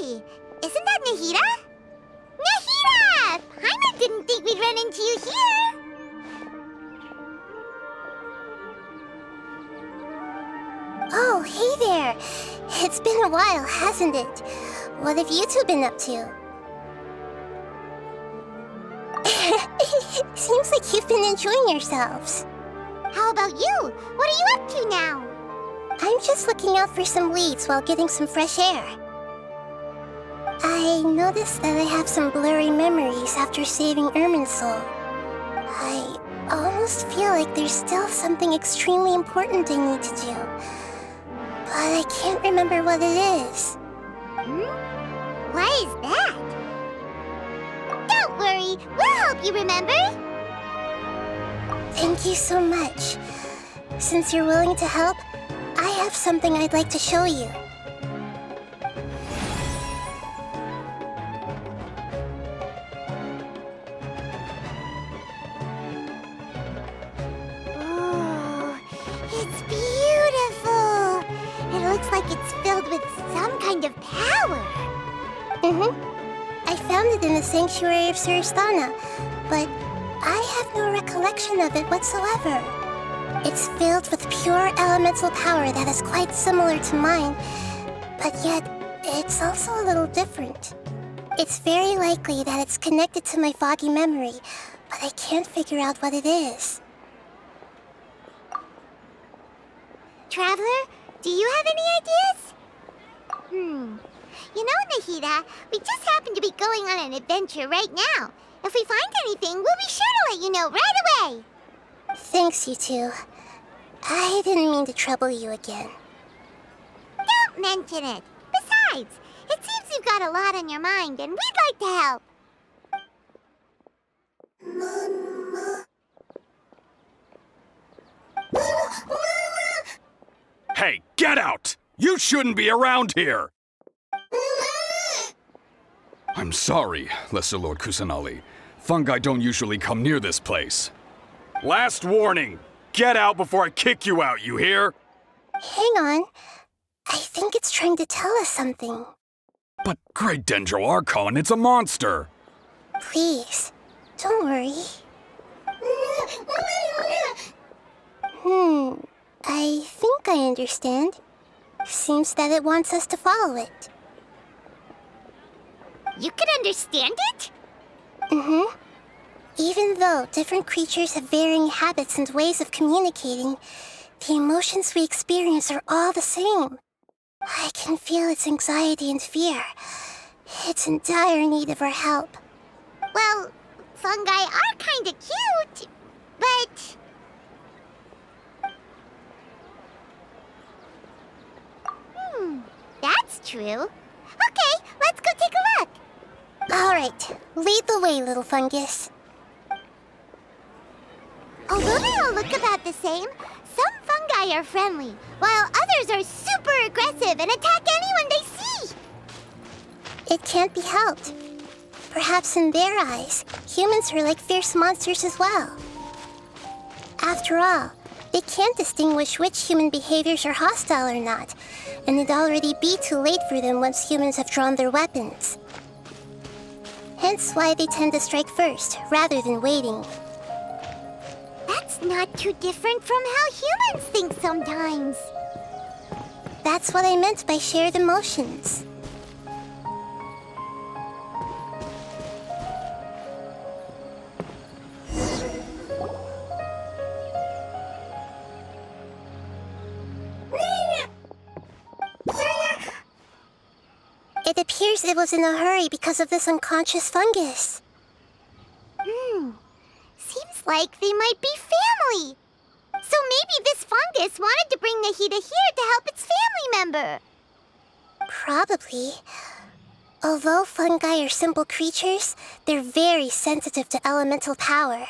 Hey! Isn't that Nahida? Nahida! Paimon didn't think we'd run into you here! Oh, hey there! It's been a while, hasn't it? What have you two been up to? Seems like you've been enjoying yourselves. How about you? What are you up to now? I'm just looking out for some leads while getting some fresh air. I noticed that I have some blurry memories after saving Irminsul. I almost feel like there's still something extremely important I need to do. But I can't remember what it is. What is that? Don't worry, we'll help you remember. Thank you so much. Since you're willing to help, I have something I'd like to show you. Oh, it's beautiful. It looks like it's filled with some kind of power. I found it in the sanctuary of Suristana, but I have no recollection of it whatsoever. It's filled with pure elemental power that is quite similar to mine, but yet it's also a little different. It's very likely that it's connected to my foggy memory, but I can't figure out what it is. Traveler, do you have any ideas? You know, Nahida, we just happen to be going on an adventure right now. If we find anything, we'll be sure to let you know right away. Thanks, you two. I didn't mean to trouble you again. Don't mention it. Besides, it seems you've got a lot on your mind, and we'd like to help. Hey, get out! You shouldn't be around here! I'm sorry, Lesser Lord Kusanali. Fungi don't usually come near this place. Last warning! Get out before I kick you out, you hear? Hang on. I think it's trying to tell us something. But Great Dendro Archon, it's a monster! Please, don't worry. I think I understand. Seems that it wants us to follow it. You can understand it? Even though different creatures have varying habits and ways of communicating, the emotions we experience are all the same. I can feel its anxiety and fear. It's in dire need of our help. Well, fungi are kinda cute, but... that's true. Okay, let's go take a look. All right, lead the way, little fungus. Although they all look about the same, some fungi are friendly, while others are super aggressive and attack anyone they see. It can't be helped. Perhaps in their eyes, humans are like fierce monsters as well. After all, they can't distinguish which human behaviors are hostile or not, and it'd already be too late for them once humans have drawn their weapons. Hence why they tend to strike first, rather than waiting. That's not too different from how humans think sometimes. That's what I meant by shared emotions. It appears it was in a hurry because of this unconscious fungus. Seems like they might be family. So maybe this fungus wanted to bring Nahida here to help its family member. Probably. Although fungi are simple creatures, they're very sensitive to elemental power.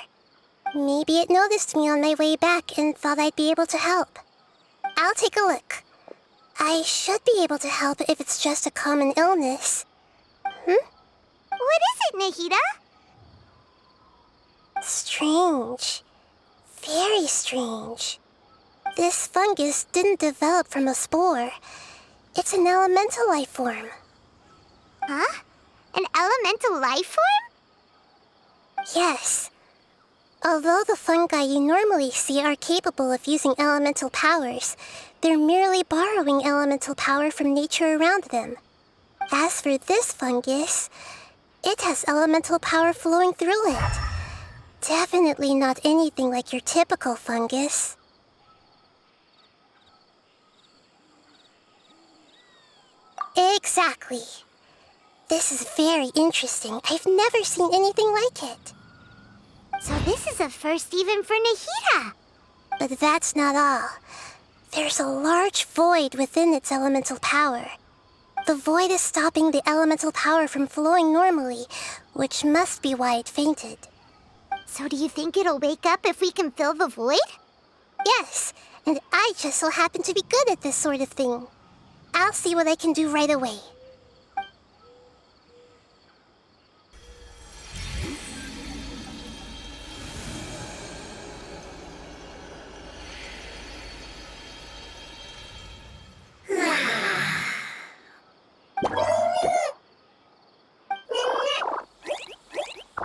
Maybe it noticed me on my way back and thought I'd be able to help. I'll take a look. I should be able to help if it's just a common illness. What is it, Nahida? Strange. Very strange. This fungus didn't develop from a spore. It's an elemental life form. Huh? An elemental life form? Yes. Although the fungi you normally see are capable of using elemental powers, they're merely borrowing elemental power from nature around them. As for this fungus, it has elemental power flowing through it. Definitely not anything like your typical fungus. Exactly. This is very interesting. I've never seen anything like it. So this is a first even for Nahida. But that's not all. There's a large void within its elemental power. The void is stopping the elemental power from flowing normally, which must be why it fainted. So do you think it'll wake up if we can fill the void? Yes, and I just so happen to be good at this sort of thing. I'll see what I can do right away.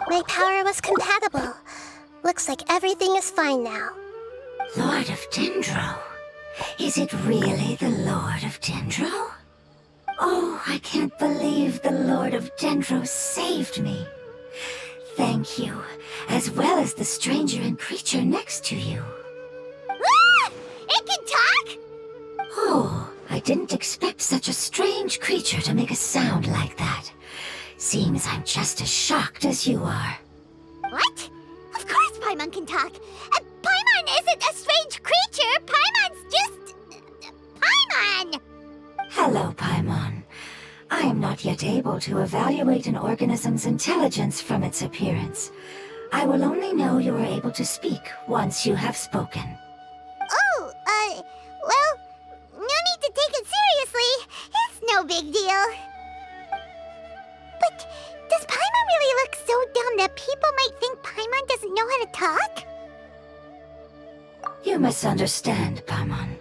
My power was compatible. Looks like everything is fine now. Lord of Dendro? Is it really the Lord of Dendro? Oh, I can't believe the Lord of Dendro saved me. Thank you, as well as the stranger and creature next to you. Ah! It can talk? Oh, I didn't expect such a strange creature to make a sound like that. Seems I'm just as shocked as you are. What? Of course Paimon can talk. Paimon isn't a strange creature. Paimon's just... Paimon! Hello, Paimon. I am not yet able to evaluate an organism's intelligence from its appearance. I will only know you are able to speak once you have spoken. Oh, well, no need to take it seriously. It's no big deal. But does Paimon really look so dumb that people might think Paimon doesn't know how to talk? You misunderstand, Paimon.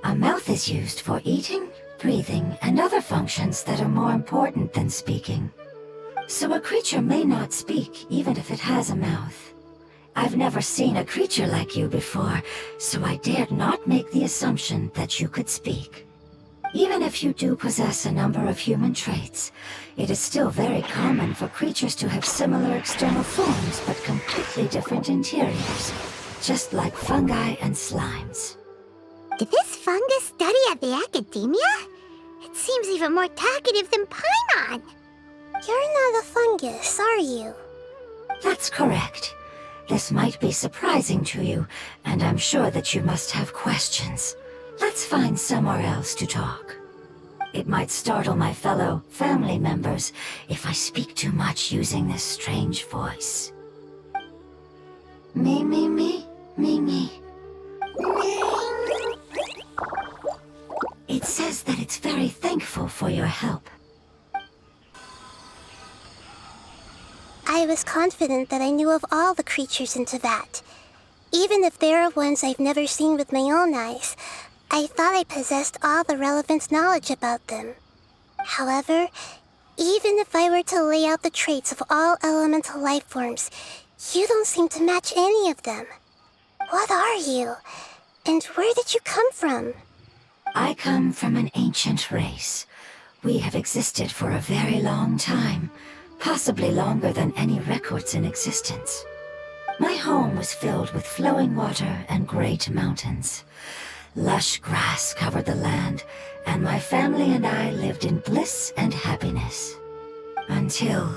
A mouth is used for eating, breathing, and other functions that are more important than speaking. So a creature may not speak even if it has a mouth. I've never seen a creature like you before, so I dared not make the assumption that you could speak. Even if you do possess a number of human traits, it is still very common for creatures to have similar external forms but completely different interiors, just like fungi and slimes. Did this fungus study at the academia? It seems even more talkative than Paimon. You're not a fungus, are you? That's correct. This might be surprising to you, and I'm sure that you must have questions. Let's find somewhere else to talk. It might startle my fellow family members if I speak too much using this strange voice. Me, me, me, me, me. It says that it's very thankful for your help. I was confident that I knew of all the creatures in Teyvat. Even if there are ones I've never seen with my own eyes, I thought I possessed all the relevant knowledge about them. However, even if I were to lay out the traits of all elemental life forms, you don't seem to match any of them. What are you? And where did you come from? I come from an ancient race. We have existed for a very long time, possibly longer than any records in existence. My home was filled with flowing water and great mountains. Lush grass covered the land, and my family and I lived in bliss and happiness. Until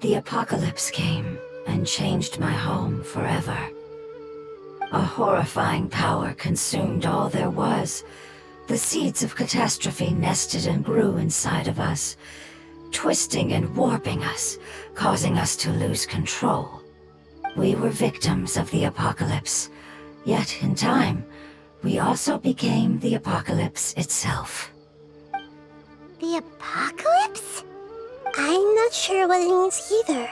the apocalypse came and changed my home forever. A horrifying power consumed all there was. The seeds of catastrophe nested and grew inside of us, twisting and warping us, causing us to lose control. We were victims of the apocalypse, yet in time, we also became the apocalypse itself. The apocalypse? I'm not sure what it means either.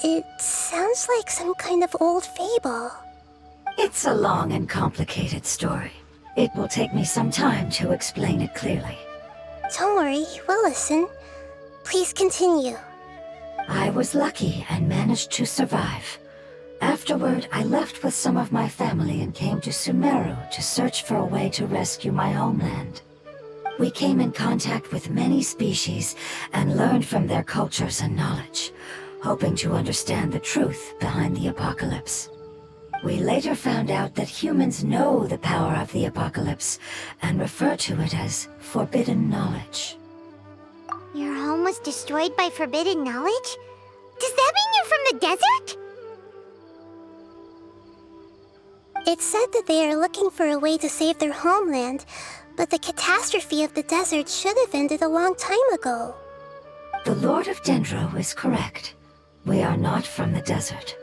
It sounds like some kind of old fable. It's a long and complicated story. It will take me some time to explain it clearly. Don't worry, we'll listen. Please continue. I was lucky and managed to survive. Afterward, I left with some of my family and came to Sumeru to search for a way to rescue my homeland. We came in contact with many species and learned from their cultures and knowledge, hoping to understand the truth behind the apocalypse. We later found out that humans know the power of the apocalypse and refer to it as forbidden knowledge. Your home was destroyed by forbidden knowledge? Does that mean you're from the desert? It's said that they are looking for a way to save their homeland, but the catastrophe of the desert should have ended a long time ago. The Lord of Dendro is correct. We are not from the desert.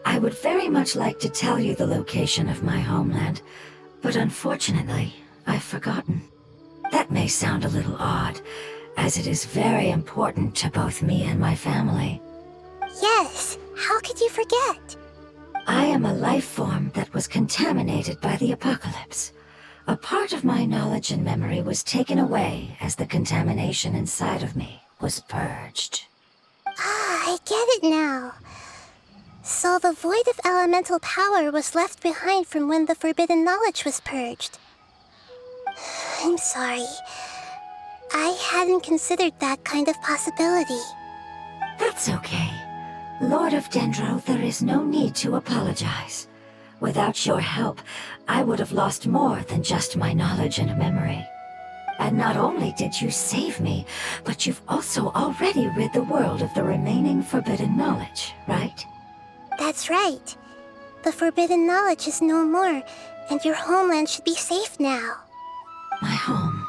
I would very much like to tell you the location of my homeland, but unfortunately, I've forgotten. That may sound a little odd, as it is very important to both me and my family. Yes, how could you forget? I am a life form that was contaminated by the apocalypse. A part of my knowledge and memory was taken away as the contamination inside of me was purged. Ah, I get it now. So the void of elemental power was left behind from when the forbidden knowledge was purged. I'm sorry. I hadn't considered that kind of possibility. That's okay. Lord of Dendro, there is no need to apologize. Without your help, I would have lost more than just my knowledge and memory. And not only did you save me, but you've also already rid the world of the remaining forbidden knowledge, right? That's right. The forbidden knowledge is no more, and your homeland should be safe now. My home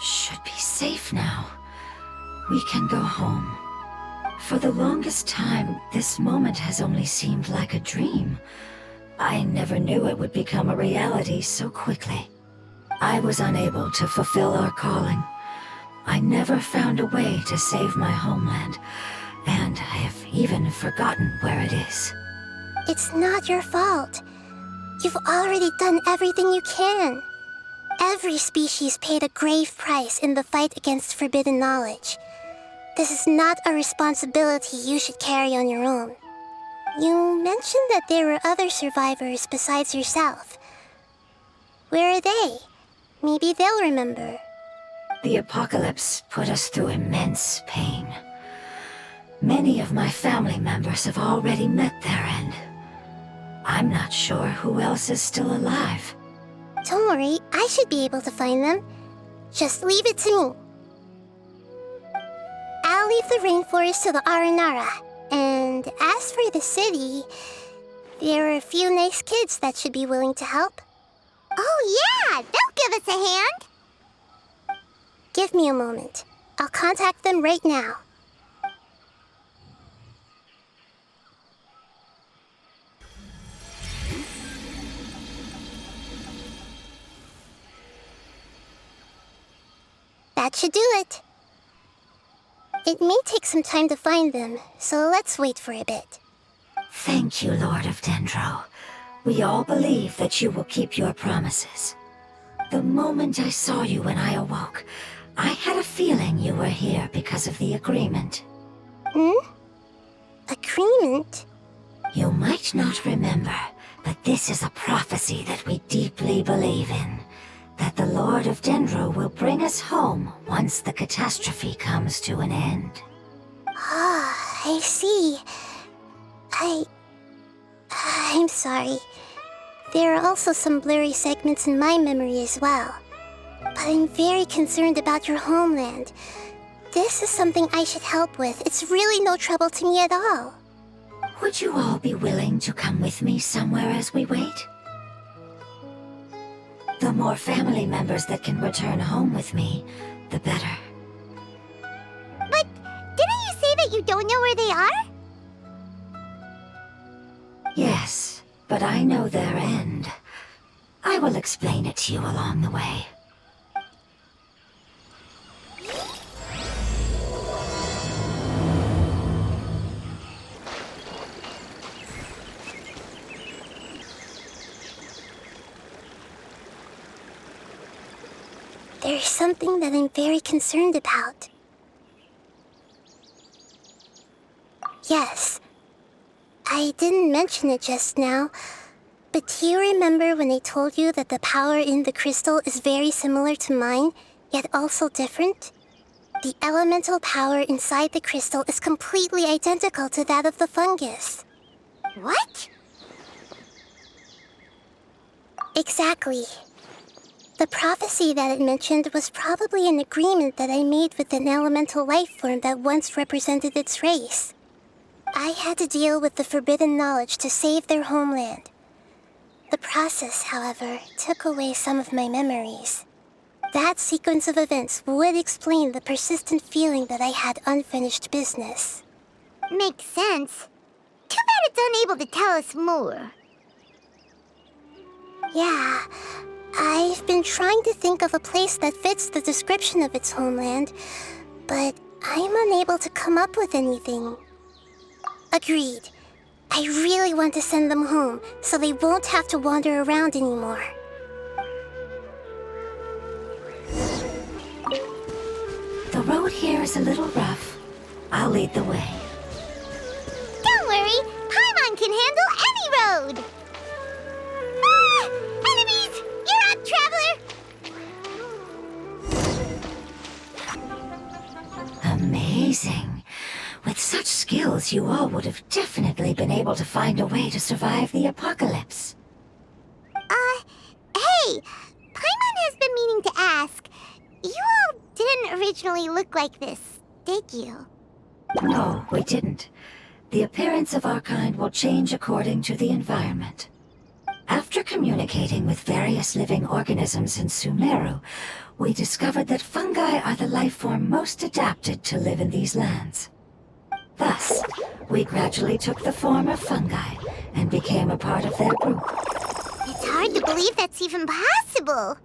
should be safe now. We can go home. For the longest time, this moment has only seemed like a dream. I never knew it would become a reality so quickly. I was unable to fulfill our calling. I never found a way to save my homeland, and I have even forgotten where it is. It's not your fault. You've already done everything you can. Every species paid a grave price in the fight against forbidden knowledge. This is not a responsibility you should carry on your own. You mentioned that there were other survivors besides yourself. Where are they? Maybe they'll remember. The apocalypse put us through immense pain. Many of my family members have already met their end. I'm not sure who else is still alive. Don't worry, I should be able to find them. Just leave it to me. I'll leave the rainforest to the Aranara. And as for the city, there are a few nice kids that should be willing to help. Oh yeah, they'll give us a hand. Give me a moment. I'll contact them right now. That should do it. It may take some time to find them, so let's wait for a bit. Thank you, Lord of Dendro. We all believe that you will keep your promises. The moment I saw you when I awoke, I had a feeling you were here because of the agreement. Agreement? You might not remember, but this is a prophecy that we deeply believe in. That the Lord of Dendro will bring us home once the catastrophe comes to an end. Ah, I see. I'm sorry. There are also some blurry segments in my memory as well. But I'm very concerned about your homeland. This is something I should help with. It's really no trouble to me at all. Would you all be willing to come with me somewhere as we wait? The more family members that can return home with me, the better. But didn't you say that you don't know where they are? Yes, but I know their end. I will explain it to you along the way. There's something that I'm very concerned about. Yes. I didn't mention it just now, but do you remember when I told you that the power in the crystal is very similar to mine, yet also different? The elemental power inside the crystal is completely identical to that of the fungus. What? Exactly. The prophecy that it mentioned was probably an agreement that I made with an elemental life form that once represented its race. I had to deal with the forbidden knowledge to save their homeland. The process, however, took away some of my memories. That sequence of events would explain the persistent feeling that I had unfinished business. Makes sense. Too bad it's unable to tell us more. Yeah, I've been trying to think of a place that fits the description of its homeland, but I'm unable to come up with anything. Agreed. I really want to send them home, so they won't have to wander around anymore. The road here is a little rough. I'll lead the way. Don't worry, Paimon can handle any road! Ah! Enemies! You're up, Traveler! Amazing. With such skills, you all would have definitely been able to find a way to survive the apocalypse. Hey! Paimon has been meaning to ask. You all didn't originally look like this, did you? No, we didn't. The appearance of our kind will change according to the environment. After communicating with various living organisms in Sumeru, we discovered that fungi are the life form most adapted to live in these lands. Thus, we gradually took the form of fungi and became a part of their group. It's hard to believe that's even possible.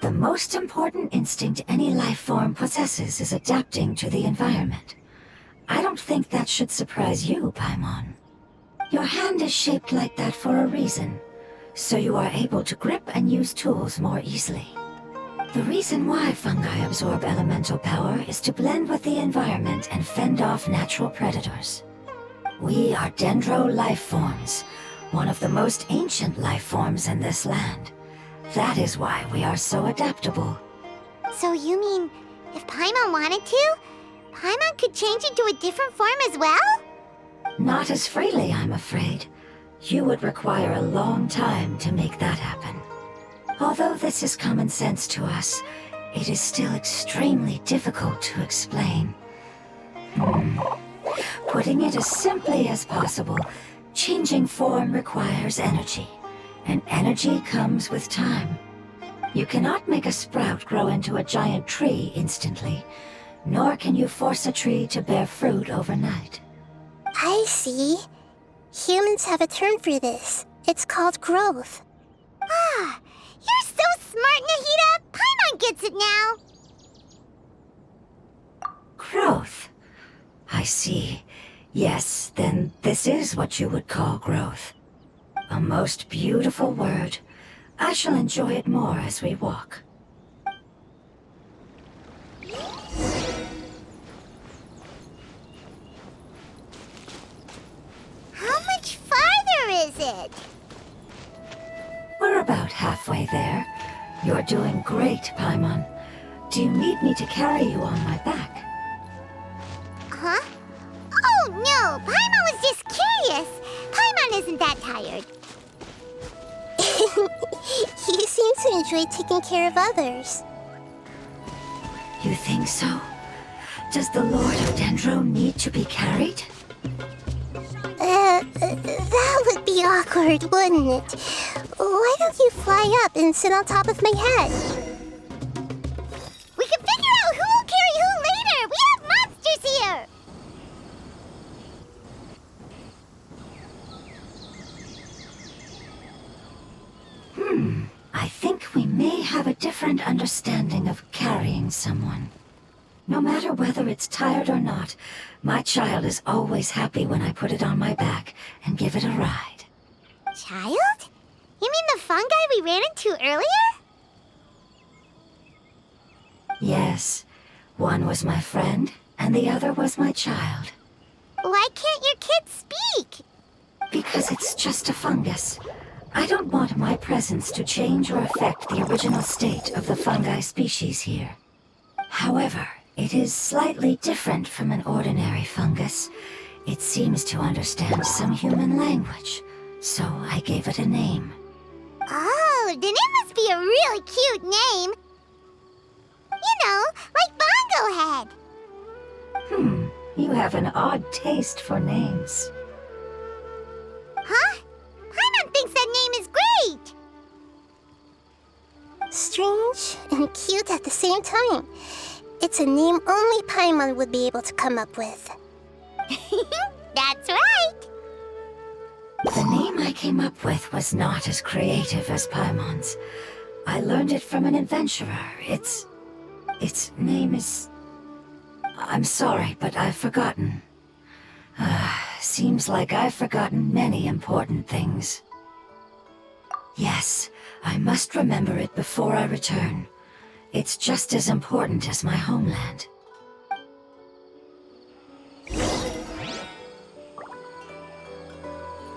The most important instinct any life form possesses is adapting to the environment. I don't think that should surprise you, Paimon. Your hand is shaped like that for a reason, so you are able to grip and use tools more easily. The reason why fungi absorb elemental power is to blend with the environment and fend off natural predators. We are dendro life forms, one of the most ancient life forms in this land. That is why we are so adaptable. So you mean, if Paimon wanted to, Paimon could change into a different form as well? Not as freely, I'm afraid. You would require a long time to make that happen. Although this is common sense to us, it is still extremely difficult to explain. Putting it as simply as possible, changing form requires energy, and energy comes with time. You cannot make a sprout grow into a giant tree instantly, nor can you force a tree to bear fruit overnight. I see. Humans have a term for this. It's called growth. Ah, you're so smart, Nahida! Paimon gets it now! Growth. I see. Yes, then this is what you would call growth. A most beautiful word. I shall enjoy it more as we walk. How much farther is it? We're about halfway there. You're doing great, Paimon. Do you need me to carry you on my back? Huh? Oh no, Paimon was just curious. Paimon isn't that tired. You seem to enjoy taking care of others. You think so? Does the Lord of Dendro need to be carried? That would be awkward, wouldn't it? Why don't you fly up and sit on top of my head? We can figure out who will carry who later! We have monsters here! I think we may have a different understanding of carrying someone. No matter whether it's tired or not, my child is always happy when I put it on my back and give it a ride. Child? You mean the fungi we ran into earlier? Yes, one was my friend, and the other was my child. Why can't your kids speak? Because it's just a fungus. I don't want my presence to change or affect the original state of the fungi species here. However, it is slightly different from an ordinary fungus. It seems to understand some human language, so I gave it a name. Oh, then it must be a really cute name. You know, like Bongo Head. You have an odd taste for names. Huh? Paimon thinks that name is great. Strange and cute at the same time. It's a name only Paimon would be able to come up with. That's right. The name I came up with was not as creative as Paimon's. I learned it from an adventurer. Its name is... I'm sorry, but I've forgotten. Seems like I've forgotten many important things. Yes, I must remember it before I return. It's just as important as my homeland.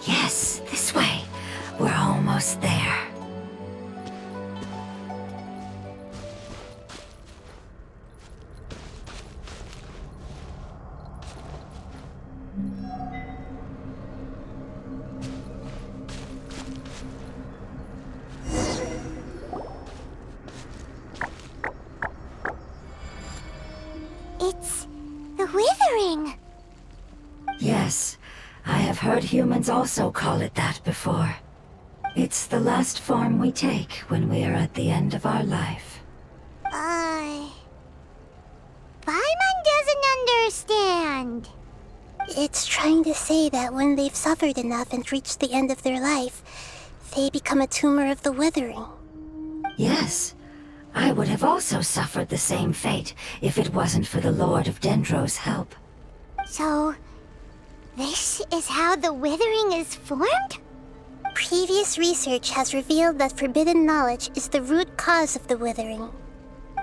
Yes, this way. We're almost there. It's the Withering. Yes, I have heard humans also call it that before. It's the last form we take when we are at the end of our life. Paimon doesn't understand. It's trying to say that when they've suffered enough and reached the end of their life, they become a tumor of the Withering. Yes, I would have also suffered the same fate if it wasn't for the Lord of Dendro's help. So, this is how the Withering is formed? Previous research has revealed that forbidden knowledge is the root cause of the Withering.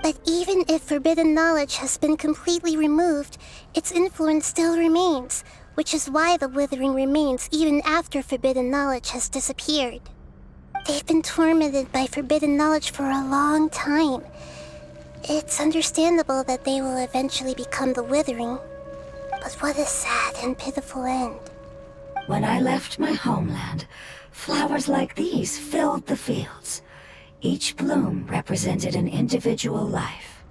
But even if forbidden knowledge has been completely removed, its influence still remains, which is why the Withering remains even after forbidden knowledge has disappeared. They've been tormented by forbidden knowledge for a long time. It's understandable that they will eventually become the Withering. But what a sad and pitiful end. When I left my homeland, flowers like these filled the fields. Each bloom represented an individual life.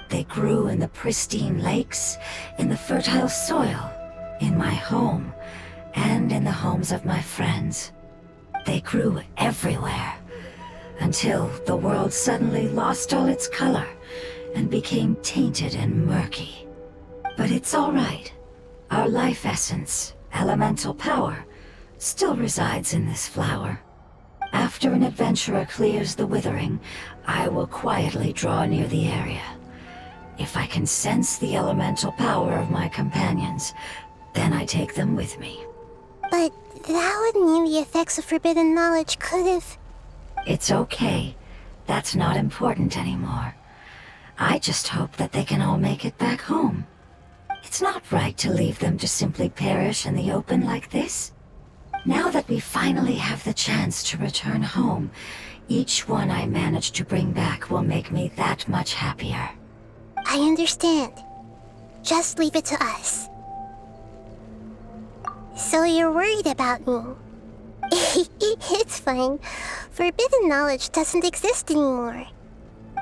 They grew in the pristine lakes, in the fertile soil, in my home, and in the homes of my friends. They grew everywhere, until the world suddenly lost all its color and became tainted and murky. But it's all right. Our life essence, elemental power, still resides in this flower. After an adventurer clears the Withering, I will quietly draw near the area. If I can sense the elemental power of my companions, then I take them with me. But that would mean the effects of forbidden knowledge could have... It's okay. That's not important anymore. I just hope that they can all make it back home. It's not right to leave them to simply perish in the open like this. Now that we finally have the chance to return home, each one I manage to bring back will make me that much happier. I understand. Just leave it to us. So you're worried about me? It's fine. Forbidden knowledge doesn't exist anymore.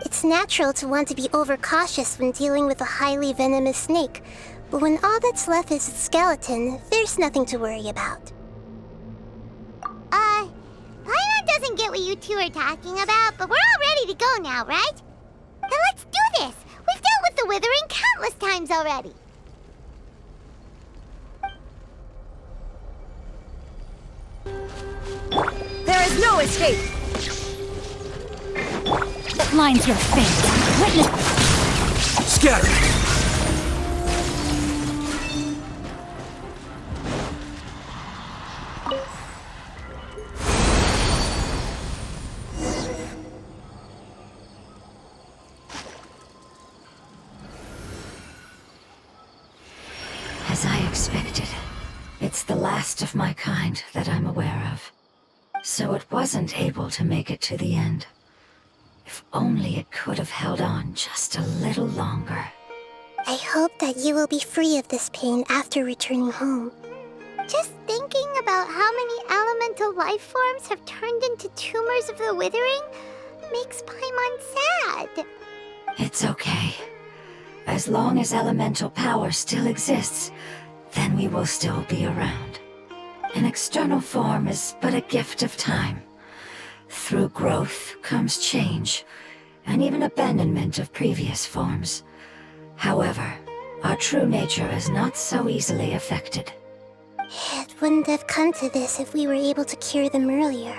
It's natural to want to be overcautious when dealing with a highly venomous snake, but when all that's left is its skeleton, there's nothing to worry about. Paimon doesn't get what you two are talking about, but we're all ready to go now, right? Then let's do this! We've dealt with the Withering countless times already! There is no escape! That lines your fate. Witness... Scatter! As I unexpected. It's the last of my kind that I'm aware of. So it wasn't able to make it to the end. If only it could have held on just a little longer. I hope that you will be free of this pain after returning home. Just thinking about how many elemental life forms have turned into tumors of the withering makes Paimon sad. It's okay. As long as elemental power still exists, then we will still be around. An external form is but a gift of time. Through growth comes change, and even abandonment of previous forms. However, our true nature is not so easily affected. It wouldn't have come to this if we were able to cure them earlier.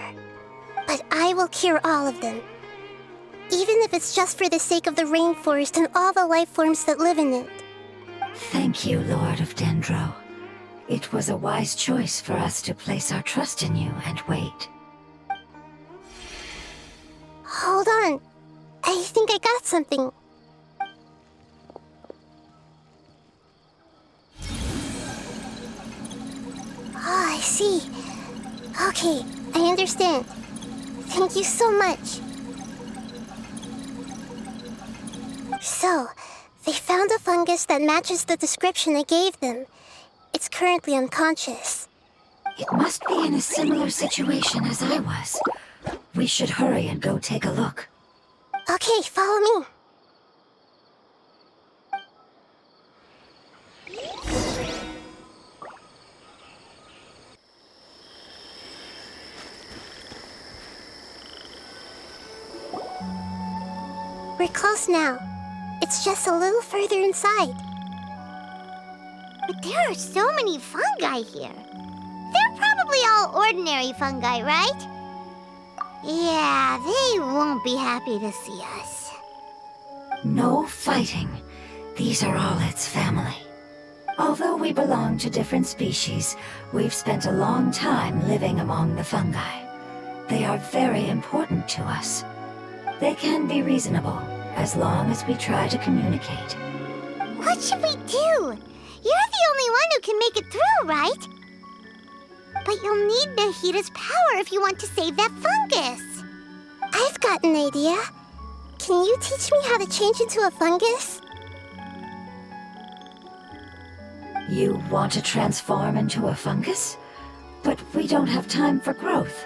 But I will cure all of them. Even if it's just for the sake of the rainforest and all the life forms that live in it. Thank you, Lord of Dendro. It was a wise choice for us to place our trust in you and wait. Hold on. I think I got something. Oh, I see. Okay, I understand. Thank you so much. So, they found a fungus that matches the description I gave them. It's currently unconscious. It must be in a similar situation as I was. We should hurry and go take a look. Okay, follow me. We're close now. It's just a little further inside. But there are so many fungi here. They're probably all ordinary fungi, right? Yeah, they won't be happy to see us. No fighting. These are all its family. Although we belong to different species, we've spent a long time living among the fungi. They are very important to us. They can be reasonable, as long as we try to communicate. What should we do? You're the only one who can make it through, right? But you'll need Nahida's power if you want to save that fungus. I've got an idea. Can you teach me how to change into a fungus? You want to transform into a fungus? But we don't have time for growth.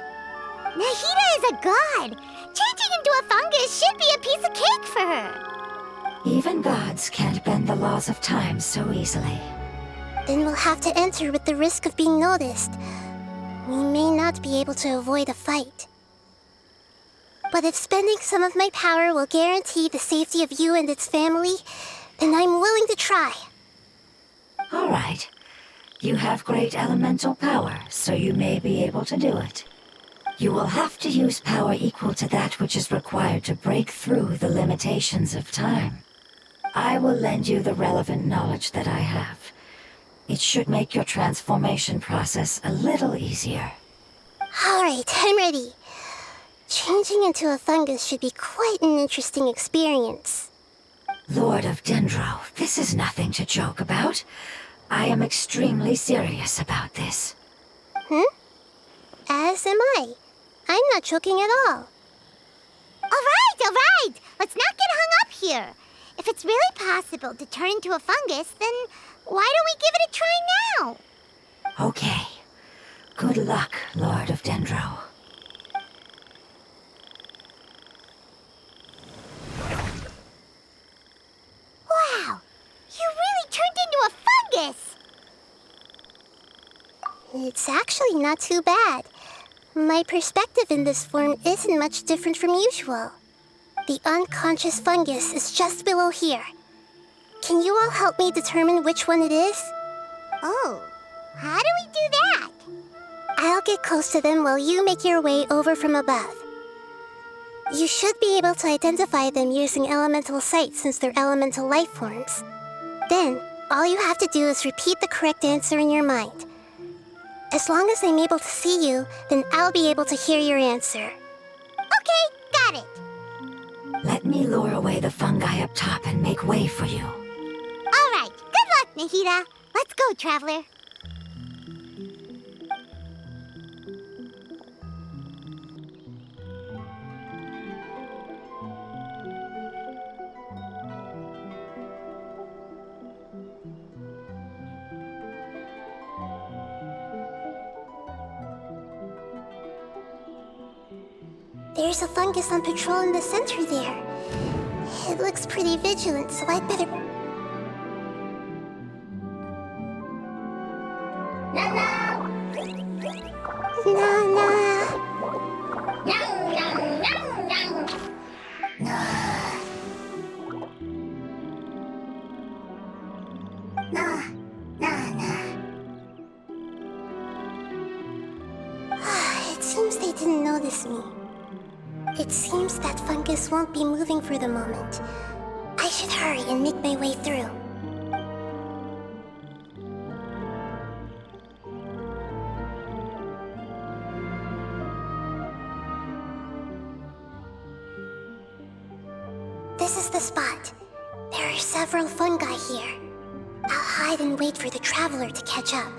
Nahida is a god. Changing into a fungus should be a piece of cake for her. Even gods can't bend the laws of time so easily. Then we'll have to enter with the risk of being noticed. We may not be able to avoid a fight. But if spending some of my power will guarantee the safety of you and its family, then I'm willing to try. All right. You have great elemental power, so you may be able to do it. You will have to use power equal to that which is required to break through the limitations of time. I will lend you the relevant knowledge that I have. It should make your transformation process a little easier. All right, I'm ready. Changing into a fungus should be quite an interesting experience. Lord of Dendro, this is nothing to joke about. I am extremely serious about this. As am I. I'm not joking at all. All right. Let's not get hung up here. If it's really possible to turn into a fungus, then why don't we give it a try now? Okay. Good luck, Lord of Dendro. Wow, you really turned into a fungus! It's actually not too bad. My perspective in this form isn't much different from usual. The unconscious fungus is just below here. Can you all help me determine which one it is? Oh, how do we do that? I'll get close to them while you make your way over from above. You should be able to identify them using elemental sight since they're elemental life forms. Then, all you have to do is repeat the correct answer in your mind. As long as I'm able to see you, then I'll be able to hear your answer. Okay, got it. Let me lure away the fungi up top and make way for you. All right, good luck, Nahida. Let's go, Traveler. There's a fungus on patrol in the center there. It looks pretty vigilant, so I'd better... It seems they didn't notice me. It seems that fungus won't be moving for the moment. I should hurry and make my way through. This is the spot. There are several fungi here. I'll hide and wait for the traveler to catch up.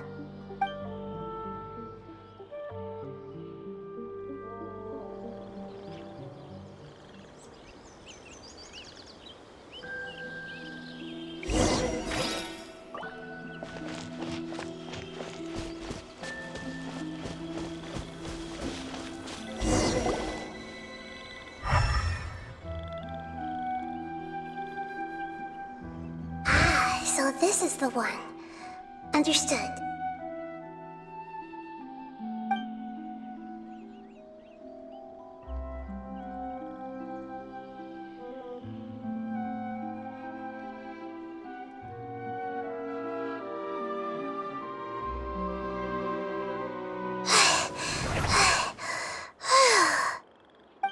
So this is the one. Understood.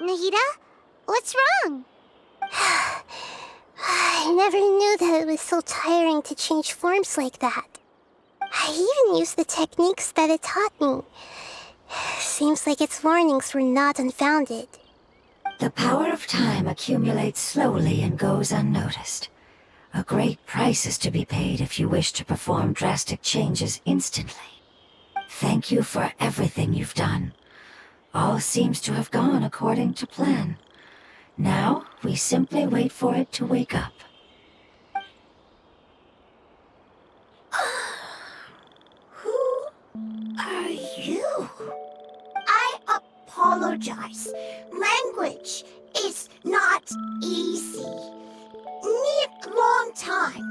Nahida? What's wrong? I never knew that it was so tiring to change forms like that. I even used the techniques that it taught me. Seems like its warnings were not unfounded. The power of time accumulates slowly and goes unnoticed. A great price is to be paid if you wish to perform drastic changes instantly. Thank you for everything you've done. All seems to have gone according to plan. Now, we simply wait for it to wake up. Who are you? I apologize. Language is not easy. Need long time.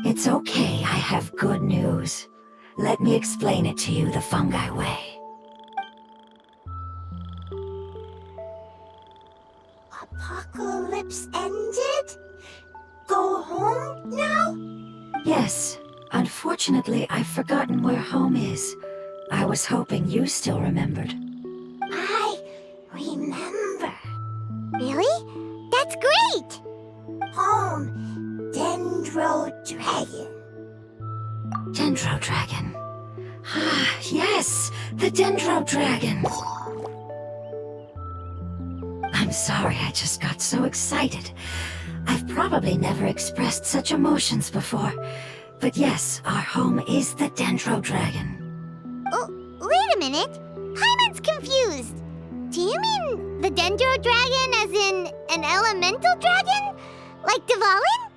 It's okay, I have good news. Let me explain it to you the fungi way. Apocalypse ended? Go home now? Yes. Unfortunately, I've forgotten where home is. I was hoping you still remembered. I remember. Really? That's great! Home, Dendro Dragon. Dendro Dragon. Ah, yes! The Dendro Dragon! I'm sorry, I just got so excited. I've probably never expressed such emotions before. But yes, our home is the Dendro Dragon. Oh, wait a minute. Paimon's confused. Do you mean the Dendro Dragon as in an elemental dragon? Like Dvalin?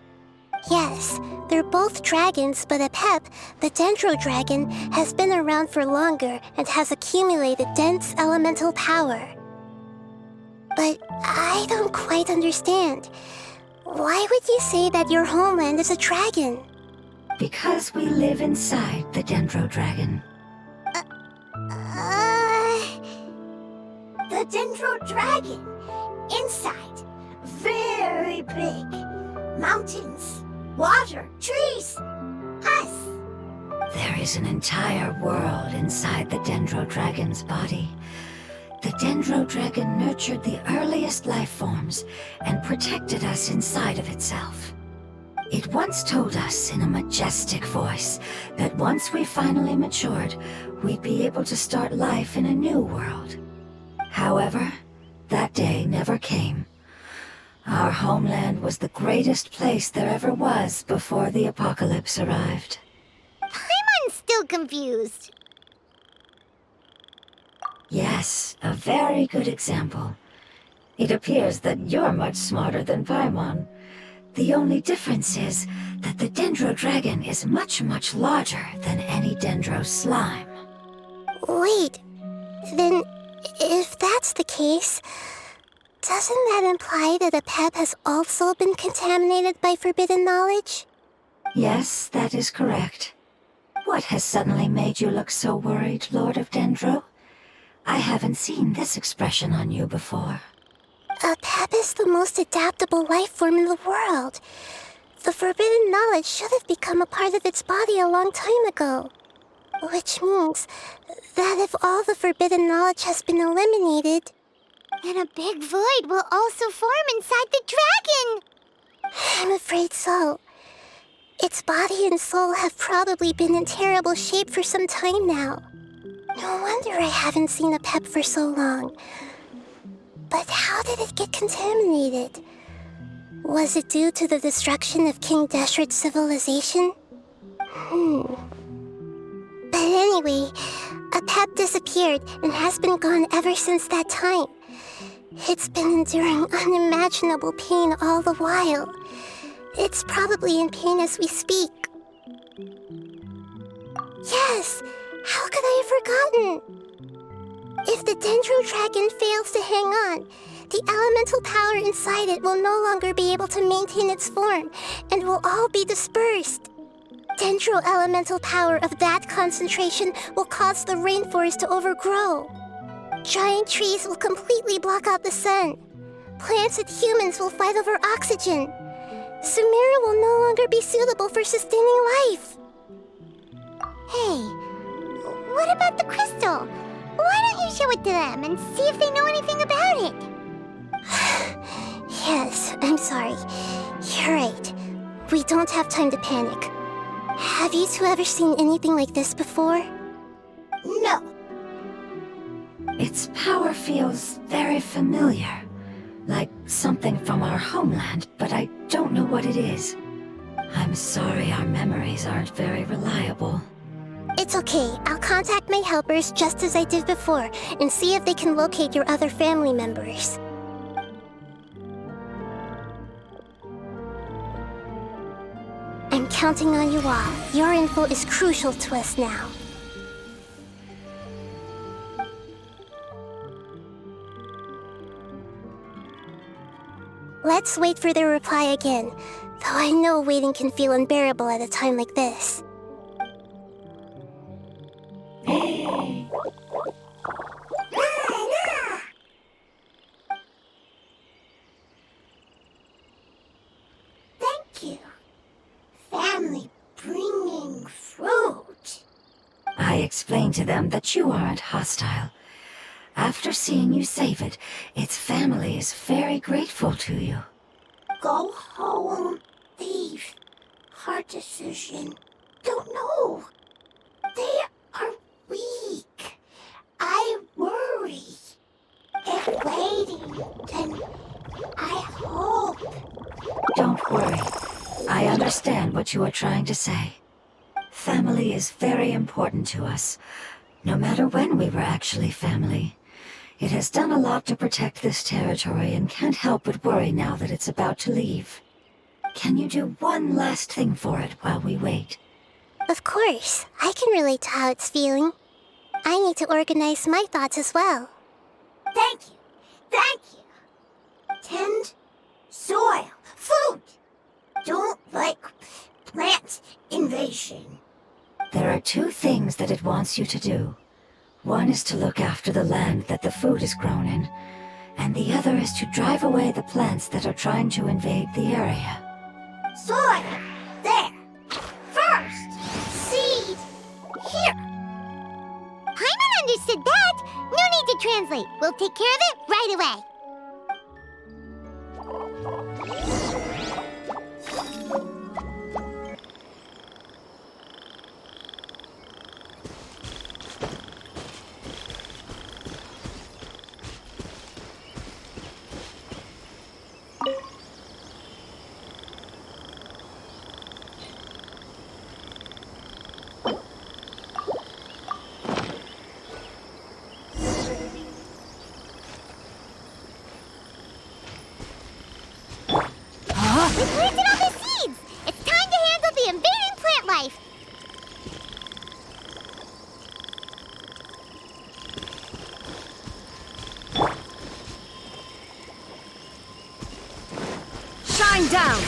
Yes, they're both dragons, but Apep, the Dendro Dragon, has been around for longer and has accumulated dense elemental power. But I don't quite understand. Why would you say that your homeland is a dragon? Because we live inside the Dendro Dragon. The Dendro Dragon. Inside. Very big. Mountains, water, trees. Us. There is an entire world inside the Dendro Dragon's body. The Dendro Dragon nurtured the earliest life forms and protected us inside of itself. It once told us in a majestic voice that once we finally matured, we'd be able to start life in a new world. However, that day never came. Our homeland was the greatest place there ever was before the apocalypse arrived. Paimon's still confused. Yes, a very good example. It appears that you're much smarter than Paimon. The only difference is that the Dendro Dragon is much, much larger than any Dendro slime. Wait, then if that's the case, doesn't that imply that Apep has also been contaminated by forbidden knowledge? Yes, that is correct. What has suddenly made you look so worried, Lord of Dendro? I haven't seen this expression on you before. Apep is the most adaptable life form in the world. The forbidden knowledge should have become a part of its body a long time ago. Which means that if all the forbidden knowledge has been eliminated, And a big void will also form inside the dragon! I'm afraid so. Its body and soul have probably been in terrible shape for some time now. No wonder I haven't seen Apep for so long. But how did it get contaminated? Was it due to the destruction of King Deshret's civilization? But anyway, Apep disappeared and has been gone ever since that time. It's been enduring unimaginable pain all the while. It's probably in pain as we speak. Yes! How could I have forgotten? If the Dendro Dragon fails to hang on, the elemental power inside it will no longer be able to maintain its form and will all be dispersed. Dendro elemental power of that concentration will cause the rainforest to overgrow. Giant trees will completely block out the sun. Plants and humans will fight over oxygen. Sumeru will no longer be suitable for sustaining life. Hey, what about the crystal? Why don't you show it to them and see if they know anything about it? Yes, I'm sorry. You're right. We don't have time to panic. Have you two ever seen anything like this before? No. Its power feels very familiar. Like something from our homeland, but I don't know what it is. I'm sorry our memories aren't very reliable. It's okay. I'll contact my helpers just as I did before and see if they can locate your other family members. I'm counting on you all. Your info is crucial to us now. Let's wait for their reply again, though I know waiting can feel unbearable at a time like this. Thank you. Family bringing fruit. I explained to them that you aren't hostile. After seeing you save it, its family is very grateful to you. Go home. Leave. Hard decision. Don't know. They are weak. I worry. If waiting, then I hope. Don't worry. I understand what you are trying to say. Family is very important to us, no matter when we were actually family. It has done a lot to protect this territory and can't help but worry now that it's about to leave. Can you do one last thing for it while we wait? Of course, I can relate to how it's feeling. I need to organize my thoughts as well. Thank you. Thank you. Tend soil. Food. Don't like plant invasion. There are two things that it wants you to do. One is to look after the land that the food is grown in, and the other is to drive away the plants that are trying to invade the area. Soil. There. First. Seed. Here. Paimon understood that. No need to translate. We'll take care of it right away. We planted all the seeds! It's time to handle the invading plant life! Shine down!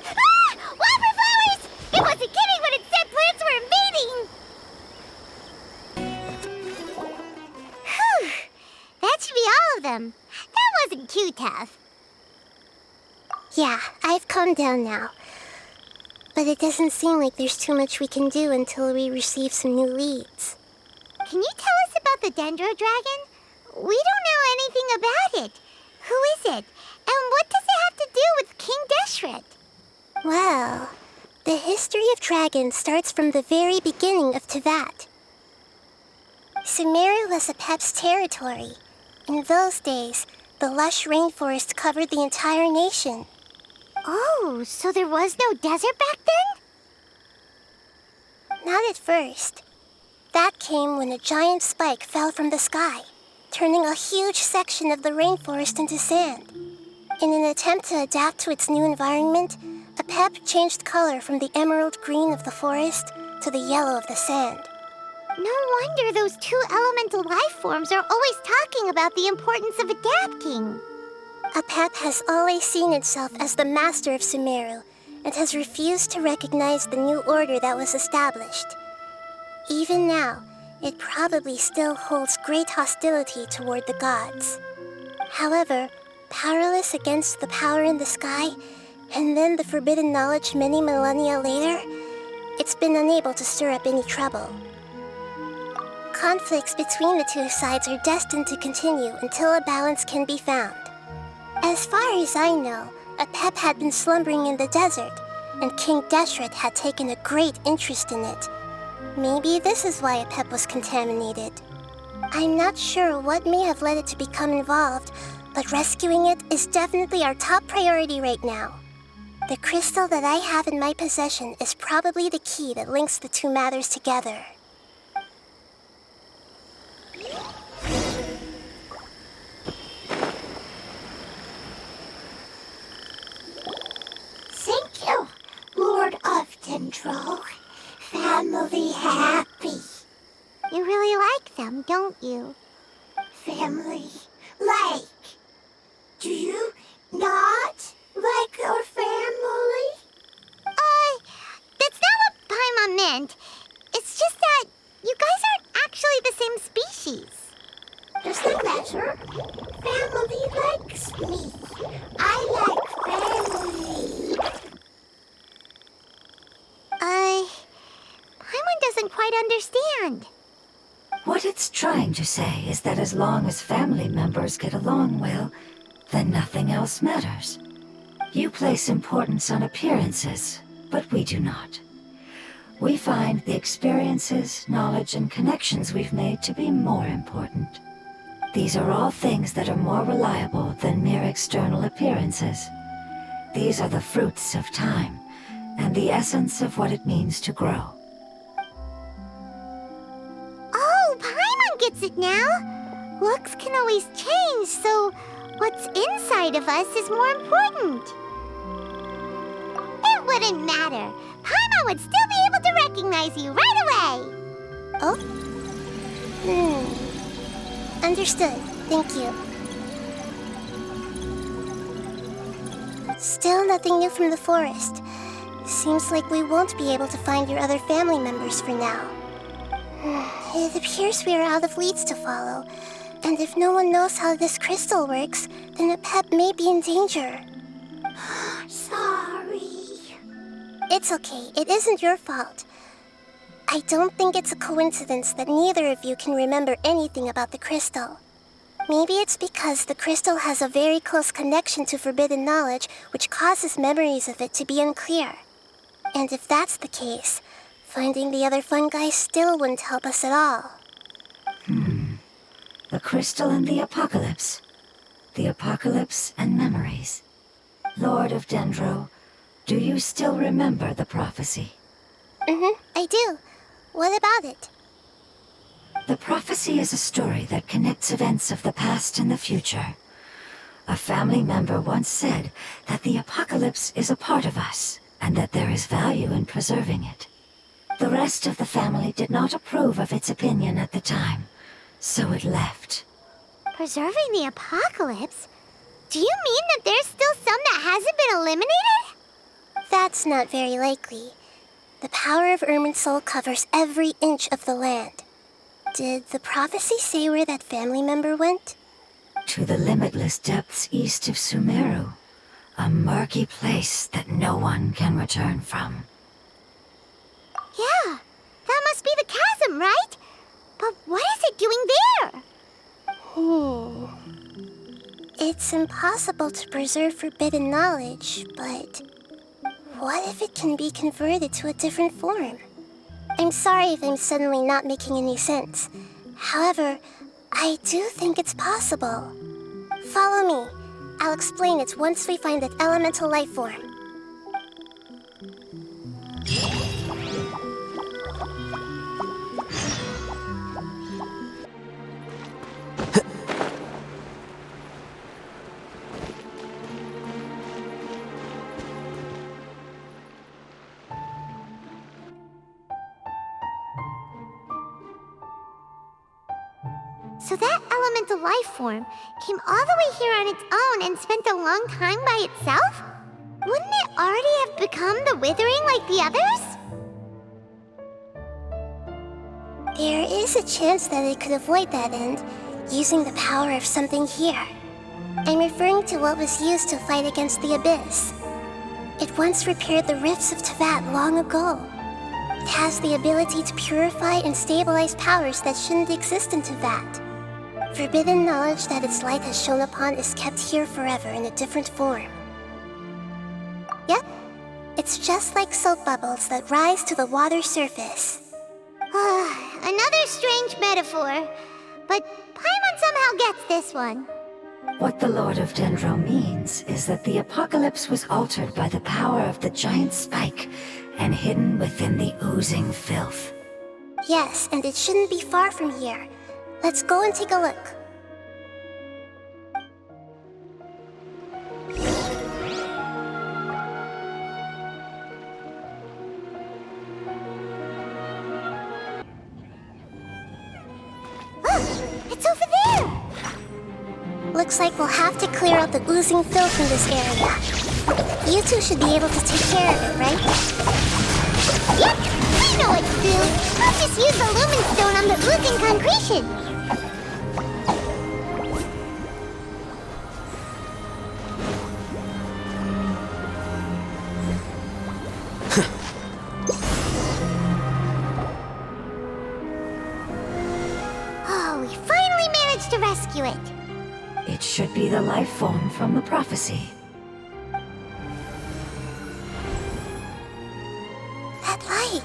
Ah! Wildflowers! It wasn't kidding when it said plants were invading! Whew! That should be all of them. That wasn't too tough. Yeah, I've calmed down now. But it doesn't seem like there's too much we can do until we receive some new leads. Can you tell us about the Dendro Dragon? We don't know anything about it. Who is it? And what does it have to do with King Deshret? Well, the history of dragons starts from the very beginning of Tevat. Sumeru was Apep's territory. In those days, the lush rainforest covered the entire nation. Oh, so there was no desert back then? Not at first. That came when a giant spike fell from the sky, turning a huge section of the rainforest into sand. In an attempt to adapt to its new environment, Apep changed color from the emerald green of the forest to the yellow of the sand. No wonder those two elemental life forms are always talking about the importance of adapting. Apep has always seen itself as the master of Sumeru and has refused to recognize the new order that was established. Even now, it probably still holds great hostility toward the gods. However, powerless against the power in the sky, and then the forbidden knowledge many millennia later, it's been unable to stir up any trouble. Conflicts between the two sides are destined to continue until a balance can be found. As far as I know, Apep had been slumbering in the desert, and King Deshret had taken a great interest in it. Maybe this is why Apep was contaminated. I'm not sure what may have led it to become involved, but rescuing it is definitely our top priority right now. The crystal that I have in my possession is probably the key that links the two matters together. Thank you, Lord of Dendro. Family happy. You really like them, don't you? Family like. Do you not like your family? That's not what Paimon meant. It's just that you guys aren't actually the same species. Doesn't matter. Family likes me. I like family. Paimon doesn't quite understand. What it's trying to say is that as long as family members get along well, then nothing else matters. You place importance on appearances, but we do not. We find the experiences, knowledge, and connections we've made to be more important. These are all things that are more reliable than mere external appearances. These are the fruits of time, and the essence of what it means to grow. Oh, Paimon gets it now. Looks can always change, so what's inside of us is more important. It wouldn't matter. Paimon would still be able to recognize you right away. Oh? Understood. Thank you. Still nothing new from the forest. Seems like we won't be able to find your other family members for now. It appears we are out of leads to follow. And if no one knows how this crystal works, then Apep may be in danger. Sorry. It's okay. It isn't your fault. I don't think it's a coincidence that neither of you can remember anything about the crystal. Maybe it's because the crystal has a very close connection to forbidden knowledge, which causes memories of it to be unclear. And if that's the case, finding the other fungi still wouldn't help us at all. The crystal and the apocalypse. The apocalypse and memories. Lord of Dendro, do you still remember the prophecy? I do. What about it? The prophecy is a story that connects events of the past and the future. A family member once said that the apocalypse is a part of us, and that there is value in preserving it. The rest of the family did not approve of its opinion at the time, so it left. Preserving the apocalypse? Do you mean that there's still some that hasn't been eliminated? That's not very likely. The power of Irminsul covers every inch of the land. Did the prophecy say where that family member went? To the limitless depths east of Sumeru, a murky place that no one can return from. Yeah, that must be the chasm, right? But what is it doing there? It's impossible to preserve forbidden knowledge, but what if it can be converted to a different form? I'm sorry if I'm suddenly not making any sense. However, I do think it's possible. Follow me. I'll explain it once we find that elemental life form. So that elemental life form came all the way here on its own and spent a long time by itself? Wouldn't it already have become the Withering like the others? There is a chance that it could avoid that end, using the power of something here. I'm referring to what was used to fight against the Abyss. It once repaired the rifts of Tevat long ago. It has the ability to purify and stabilize powers that shouldn't exist in Tevat. Forbidden knowledge that its light has shone upon is kept here forever in a different form. Yep, it's just like soap bubbles that rise to the water surface. Another strange metaphor, but Paimon somehow gets this one. What the Lord of Dendro means is that the apocalypse was altered by the power of the giant spike and hidden within the oozing filth. Yes, and it shouldn't be far from here. Let's go and take a look. It's over there! Looks like we'll have to clear out the oozing filth in this area. You two should be able to take care of it, right? Yep, I know what to do. I'll just use the Lumine stone on the oozing concretion. Oh, we finally managed to rescue it. It should be the life form from the prophecy. That light!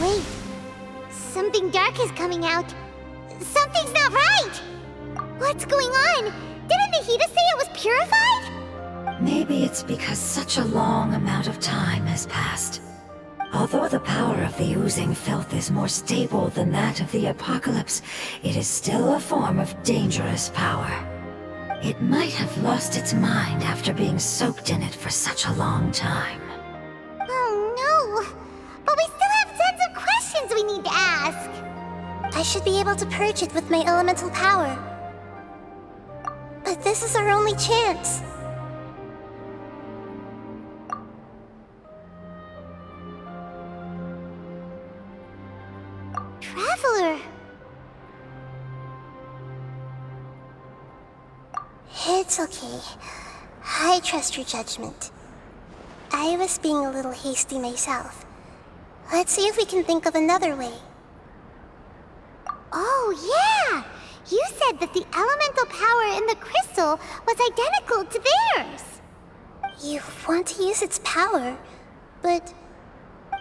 Wait, something dark is coming out. Something's not right! What's going on? Didn't Nahida say it was purified? Maybe it's because such a long amount of time has passed. Although the power of the oozing filth is more stable than that of the apocalypse, it is still a form of dangerous power. It might have lost its mind after being soaked in it for such a long time. Oh no! But we still have tons of questions we need to ask! I should be able to purge it with my elemental power. But this is our only chance. Traveler! It's okay. I trust your judgment. I was being a little hasty myself. Let's see if we can think of another way. Oh yeah! You said that the elemental power in the crystal was identical to theirs! You want to use its power, but...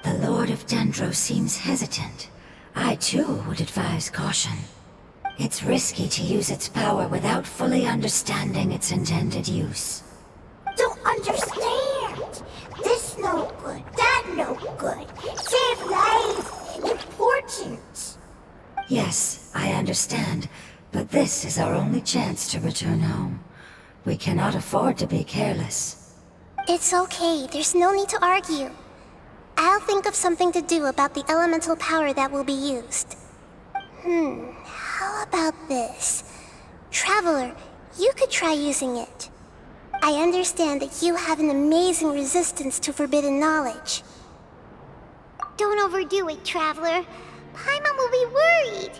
The Lord of Dendro seems hesitant. I too would advise caution. It's risky to use its power without fully understanding its intended use. Don't understand. This no good, that no good. Yes, I understand, but this is our only chance to return home. We cannot afford to be careless. It's okay, there's no need to argue. I'll think of something to do about the elemental power that will be used. How about this? Traveler, you could try using it. I understand that you have an amazing resistance to forbidden knowledge. Don't overdo it, Traveler. Paimon will be worried.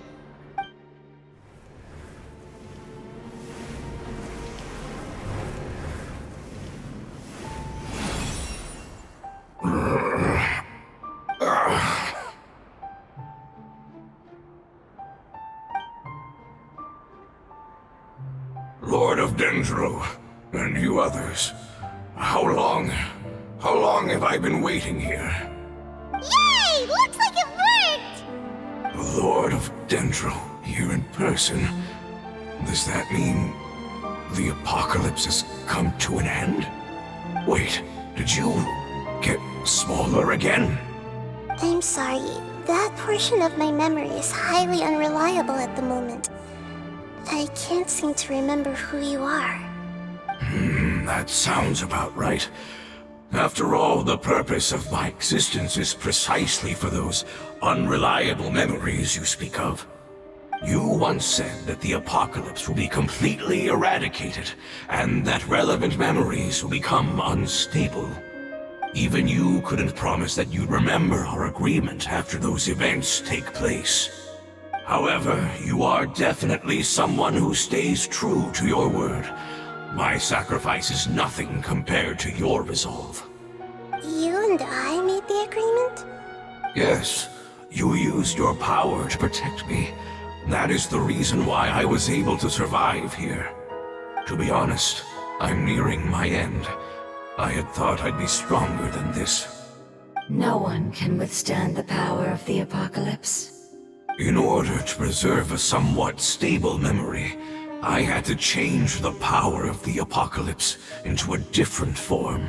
Lord of Dendro, and you others, how long have I been waiting here? Yay! Looks like it worked! The Lord of Dendro, here in person. Does that mean the apocalypse has come to an end? Wait, did you get smaller again? I'm sorry, that portion of my memory is highly unreliable at the moment. I can't seem to remember who you are. That sounds about right. After all, the purpose of my existence is precisely for those unreliable memories you speak of. You once said that the apocalypse will be completely eradicated, and that relevant memories will become unstable. Even you couldn't promise that you'd remember our agreement after those events take place. However, you are definitely someone who stays true to your word. My sacrifice is nothing compared to your resolve. You and I made the agreement? Yes, you used your power to protect me. That is the reason why I was able to survive here. To be honest, I'm nearing my end. I had thought I'd be stronger than this. No one can withstand the power of the apocalypse. In order to preserve a somewhat stable memory, I had to change the power of the apocalypse into a different form.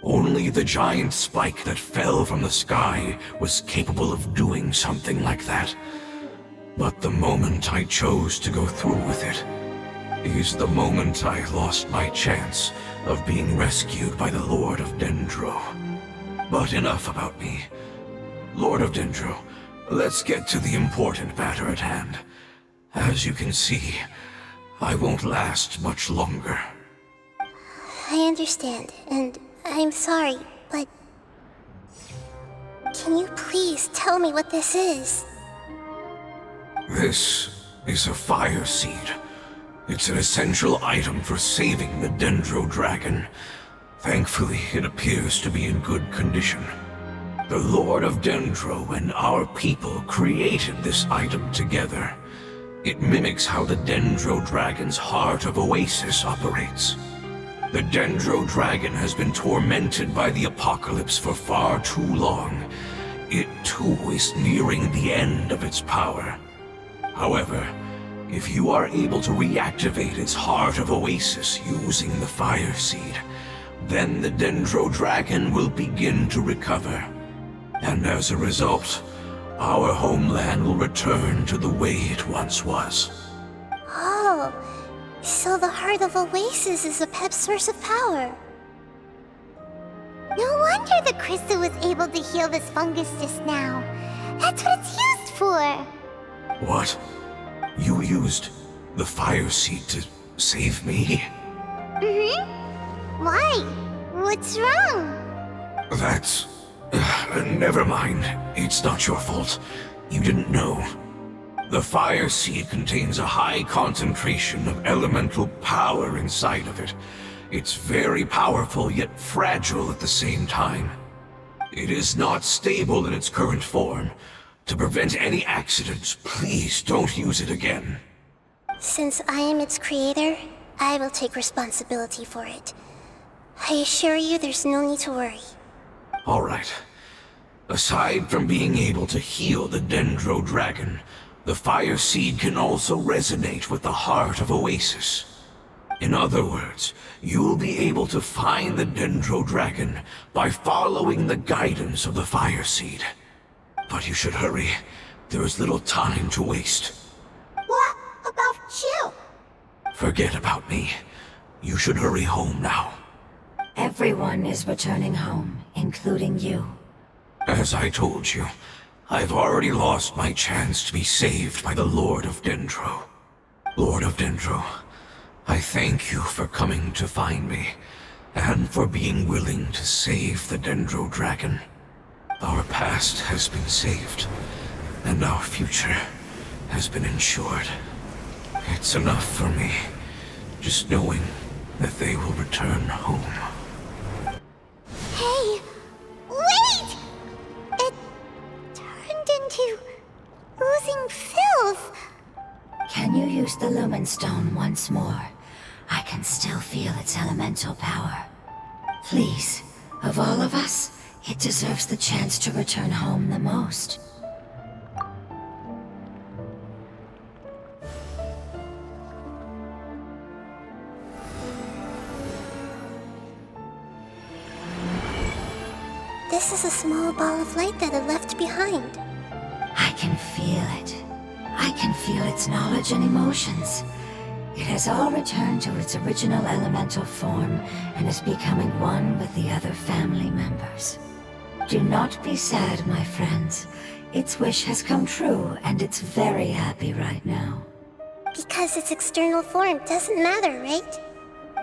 Only the giant spike that fell from the sky was capable of doing something like that. But the moment I chose to go through with it is the moment I lost my chance of being rescued by the Lord of Dendro. But enough about me. Lord of Dendro, let's get to the important matter at hand. As you can see, I won't last much longer. I understand, and I'm sorry, but... Can you please tell me what this is? This is a fire seed. It's an essential item for saving the Dendro dragon. Thankfully, it appears to be in good condition. The Lord of Dendro and our people created this item together. It mimics how the Dendro dragon's heart of Oasis operates. The Dendro dragon has been tormented by the apocalypse for far too long. It too is nearing the end of its power. However, if you are able to reactivate its heart of Oasis using the fire seed, then the Dendro dragon will begin to recover. And as a result, our homeland will return to the way it once was. Oh, so the heart of Oasis is Apep's source of power. No wonder the crystal was able to heal this fungus just now. That's what it's used for. What? You used the fire seed to save me? Why? What's wrong? That's... never mind. It's not your fault. You didn't know. The fire seed contains a high concentration of elemental power inside of it. It's very powerful, yet fragile at the same time. It is not stable in its current form. To prevent any accidents, please don't use it again. Since I am its creator, I will take responsibility for it. I assure you there's no need to worry. Alright. Aside from being able to heal the Dendro dragon, the fire seed can also resonate with the heart of Oasis. In other words, you'll be able to find the Dendro dragon by following the guidance of the fire seed. But you should hurry. There is little time to waste. What about you? Forget about me. You should hurry home now. Everyone is returning home, including you. As I told you, I've already lost my chance to be saved by the Lord of Dendro. Lord of Dendro, I thank you for coming to find me, and for being willing to save the Dendro Dragon. Our past has been saved, and our future has been ensured. It's enough for me, just knowing that they will return home. Hey, wait! It turned into oozing filth. Can you use the Lumine Stone once more? I can still feel its elemental power. Please, of all of us, it deserves the chance to return home the most. This is a small ball of light that it left behind. I can feel it. I can feel its knowledge and emotions. It has all returned to its original elemental form and is becoming one with the other family members. Do not be sad, my friends. Its wish has come true, and it's very happy right now. Because its external form doesn't matter, right?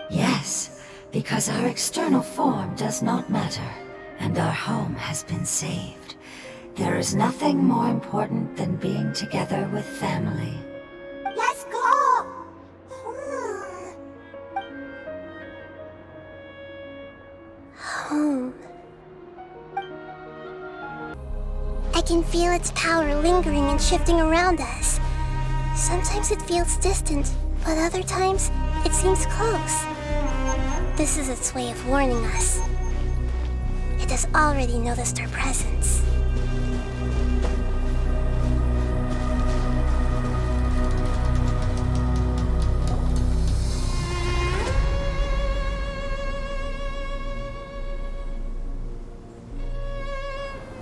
Yes, because our external form does not matter, and our home has been saved. There is nothing more important than being together with family. Let's go! Home. I can feel its power lingering and shifting around us. Sometimes it feels distant, but other times it seems close. This is its way of warning us. It has already noticed our presence.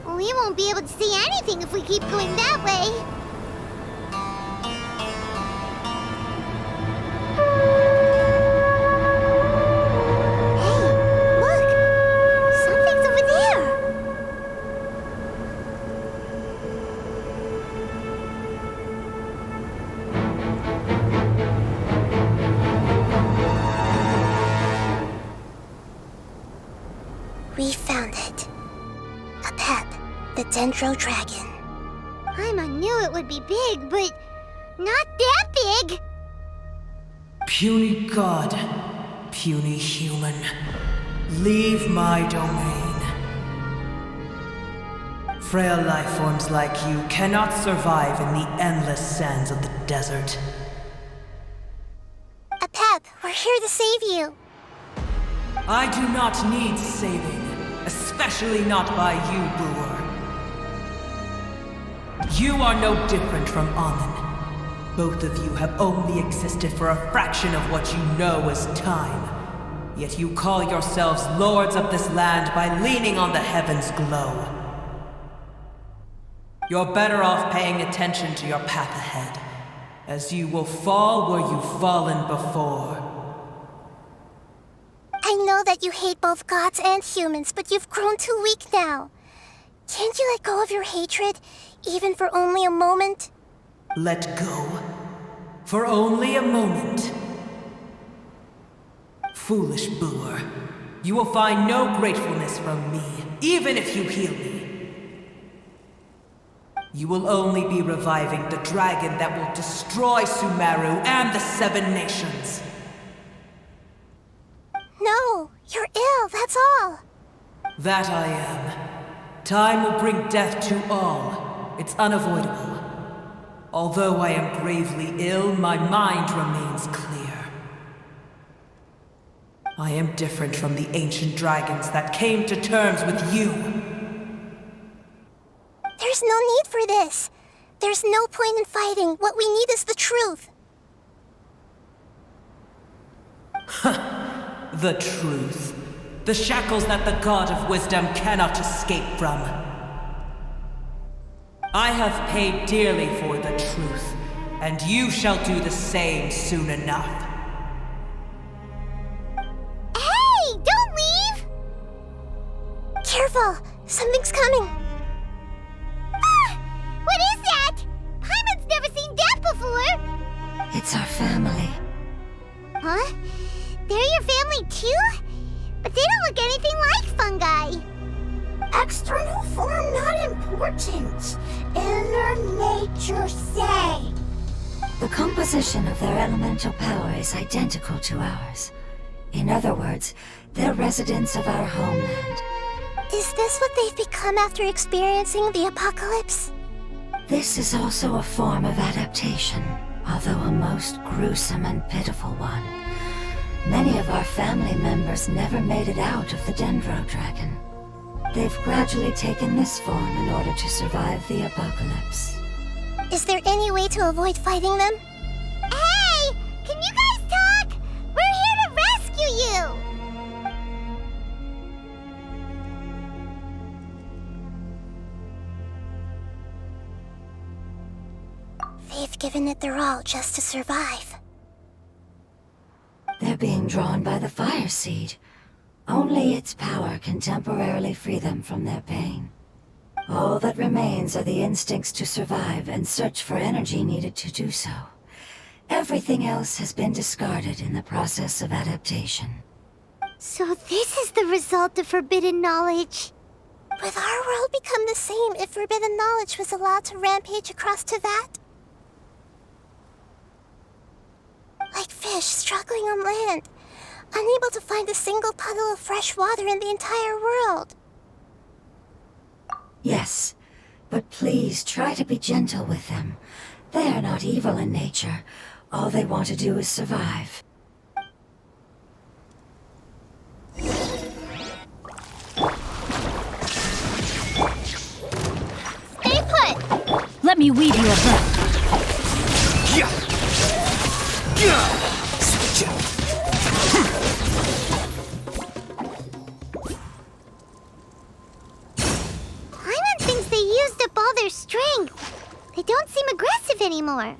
We won't be able to see anything if we keep going that way. Hey, look! Something's over there! We found it. Apep, the Dendro Dragon. Paimon knew it would be big, but not that big! Puny god, puny human, leave my domain. Frail life forms like you cannot survive in the endless sands of the desert. Apep, we're here to save you. I do not need saving, especially not by you, Brewer. You are no different from Amun. Both of you have only existed for a fraction of what you know as time. Yet you call yourselves lords of this land by leaning on the heavens' glow. You're better off paying attention to your path ahead, as you will fall where you've fallen before. I know that you hate both gods and humans, but you've grown too weak now. Can't you let go of your hatred, even for only a moment? Let go? For only a moment? Foolish Boor, you will find no gratefulness from me, even if you heal me. You will only be reviving the dragon that will destroy Sumeru and the 7 nations. No, you're ill, that's all. That I am. Time will bring death to all. It's unavoidable. Although I am gravely ill, my mind remains clear. I am different from the ancient dragons that came to terms with you. There's no need for this. There's no point in fighting. What we need is the truth. The truth. The shackles that the God of Wisdom cannot escape from. I have paid dearly for the truth, and you shall do the same soon enough. Hey, don't leave! Careful! Something's coming! Ah! What is that? Paimon's never seen that before! It's our family. Huh? They're your family too? But they don't look anything like fungi. External form not important. Inner nature say. The composition of their elemental power is identical to ours. In other words, they're residents of our homeland. Is this what they've become after experiencing the apocalypse? This is also a form of adaptation, although a most gruesome and pitiful one. Many of our family members never made it out of the Dendro Dragon. They've gradually taken this form in order to survive the apocalypse. Is there any way to avoid fighting them? Hey! Can you guys talk? We're here to rescue you! They've given it their all just to survive. They're being drawn by the fire seed. Only its power can temporarily free them from their pain. All that remains are the instincts to survive and search for energy needed to do so. Everything else has been discarded in the process of adaptation. So this is the result of forbidden knowledge. Would our world become the same if forbidden knowledge was allowed to rampage across Tevat? Like fish struggling on land, unable to find a single puddle of fresh water in the entire world. Yes, but please try to be gentle with them. They are not evil in nature. All they want to do is survive. Stay put! Let me weave you a bow. Paimon thinks they used up all their strength. They don't seem aggressive anymore.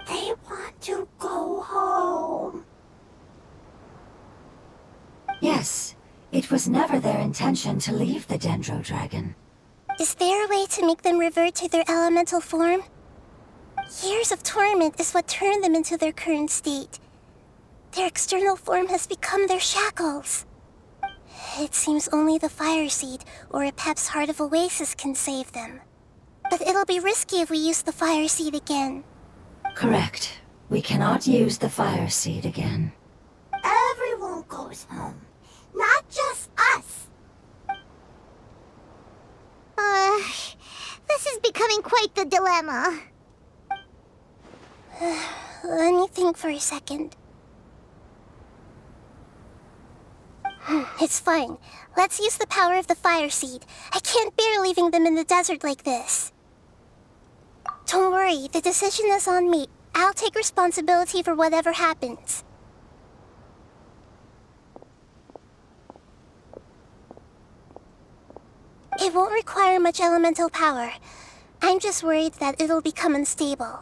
They want to go home. Yes, it was never their intention to leave the Dendro Dragon. Is there a way to make them revert to their elemental form? Years of torment is what turned them into their current state. Their external form has become their shackles. It seems only the fire seed or Apep's Heart of Oasis can save them. But it'll be risky if we use the fire seed again. Correct. We cannot use the fire seed again. Everyone goes home, not just us. This is becoming quite the dilemma. Let me think for a second. It's fine. Let's use the power of the fire seed. I can't bear leaving them in the desert like this. Don't worry, the decision is on me. I'll take responsibility for whatever happens. It won't require much elemental power. I'm just worried that it'll become unstable.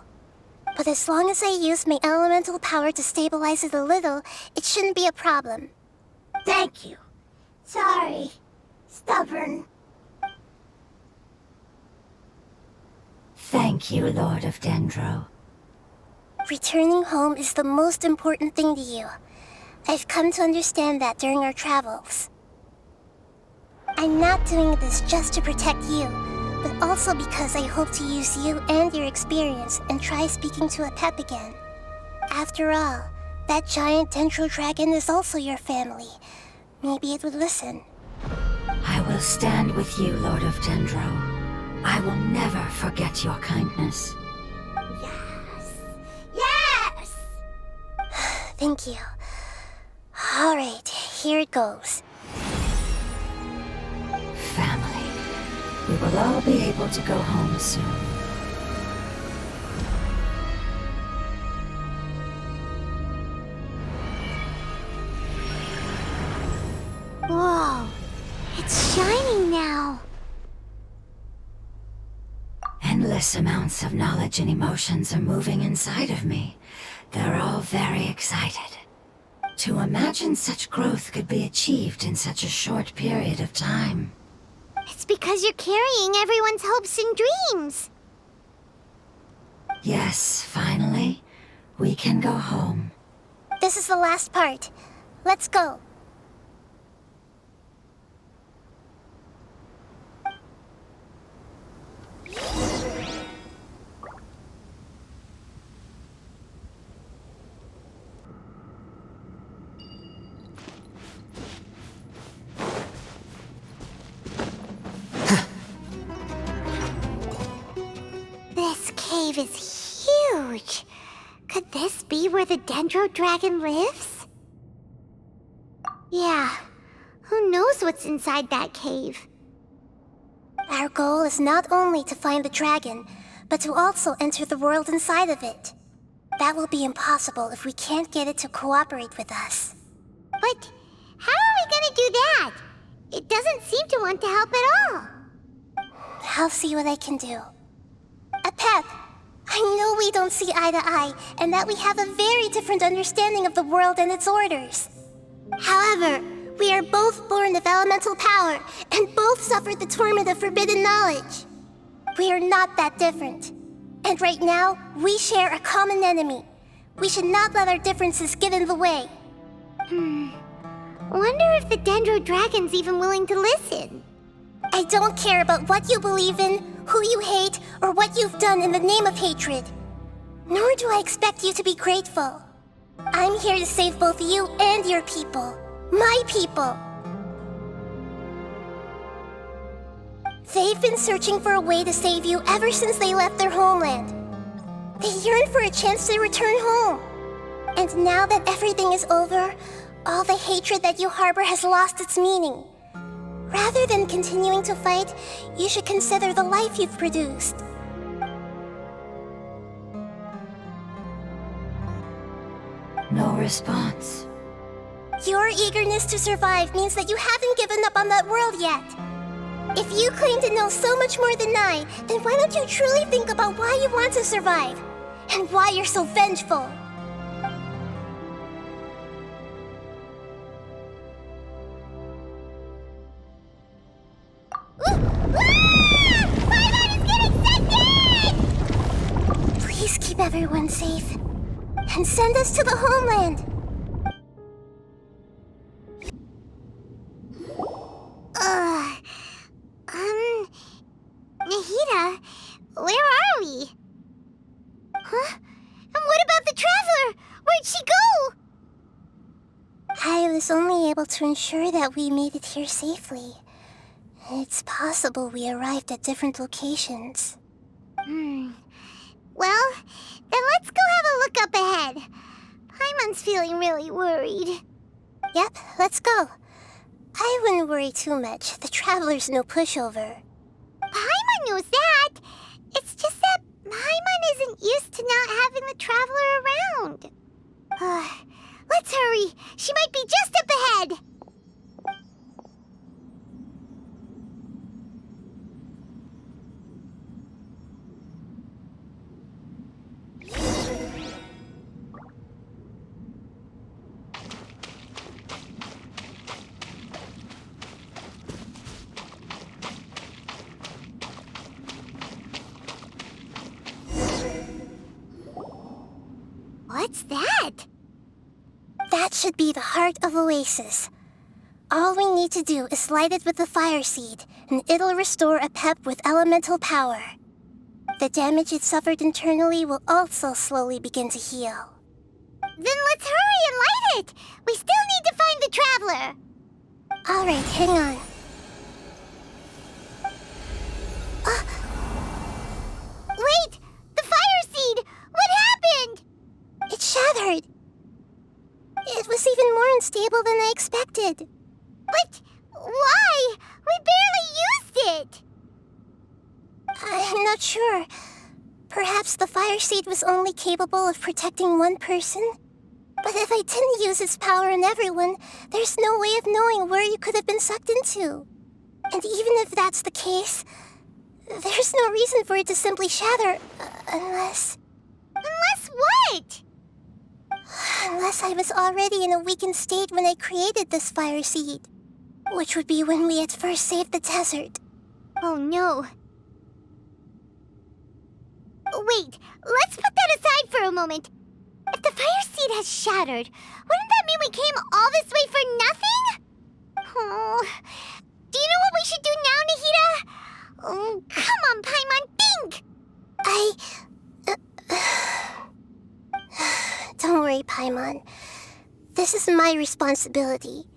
But as long as I use my elemental power to stabilize it a little, it shouldn't be a problem. Thank you. Sorry. Stubborn. Thank you, Lord of Dendro. Returning home is the most important thing to you. I've come to understand that during our travels. I'm not doing this just to protect you, but also because I hope to use you and your experience and try speaking to Apep again. After all, that giant Dendro Dragon is also your family. Maybe it would listen. I will stand with you, Lord of Dendro. I will never forget your kindness. Yes. Yes! Thank you. All right, here it goes. Family. We will all be able to go home soon. Whoa, it's shining now. Enormous amounts of knowledge and emotions are moving inside of me. They're all very excited. To imagine such growth could be achieved in such a short period of time. It's because you're carrying everyone's hopes and dreams. Yes, finally, we can go home. This is the last part. Let's go. This cave is huge. Could this be where the Dendro Dragon lives? Yeah, who knows what's inside that cave? Our goal is not only to find the dragon, but to also enter the world inside of it. That will be impossible if we can't get it to cooperate with us. But how are we gonna do that? It doesn't seem to want to help at all. I'll see what I can do. Apep, I know we don't see eye to eye, and that we have a very different understanding of the world and its orders. However, we are both born of elemental power, and both suffered the torment of forbidden knowledge. We are not that different. And right now, we share a common enemy. We should not let our differences get in the way. Wonder if the Dendro Dragon's even willing to listen. I don't care about what you believe in, who you hate, or what you've done in the name of hatred. Nor do I expect you to be grateful. I'm here to save both you and your people. My people. They've been searching for a way to save you ever since they left their homeland. They yearn for a chance to return home. And now that everything is over, all the hatred that you harbor has lost its meaning. Rather than continuing to fight, you should consider the life you've produced. No response. Your eagerness to survive means that you haven't given up on that world yet. If you claim to know so much more than I, then why don't you truly think about why you want to survive? And why you're so vengeful? Paimon is getting sent in! Please keep everyone safe. And send us to the homeland. Nahida, where are we? Huh? And what about the Traveler? Where'd she go? I was only able to ensure that we made it here safely. It's possible we arrived at different locations. Well, then let's go have a look up ahead. Paimon's feeling really worried. Yep, let's go. I wouldn't worry too much. The Traveler's no pushover. Paimon knows that. It's just that Paimon isn't used to not having the Traveler around. Let's hurry. She might be just up ahead. What's that? That should be the heart of Oasis. All we need to do is light it with the fire seed, and it'll restore Apep with elemental power. The damage it suffered internally will also slowly begin to heal. Then let's hurry and light it! We still need to find the Traveler! Alright, hang on. Wait! The fire seed! What happened? It shattered! It was even more unstable than I expected. But why? We barely used it! I'm not sure. Perhaps the fire seed was only capable of protecting one person? But if I didn't use its power on everyone, there's no way of knowing where you could have been sucked into. And even if that's the case, There's no reason for it to simply shatter, unless... Unless what? Unless I was already in a weakened state when I created this fire seed. Which would be when we had first saved the desert. Oh no. Wait, let's put that aside for a moment. If the fire seed has shattered, wouldn't that mean we came all this way for nothing? Oh, do you know what we should do now, Nahida? Oh, come on, Paimon, think! Don't worry, Paimon. This is my responsibility.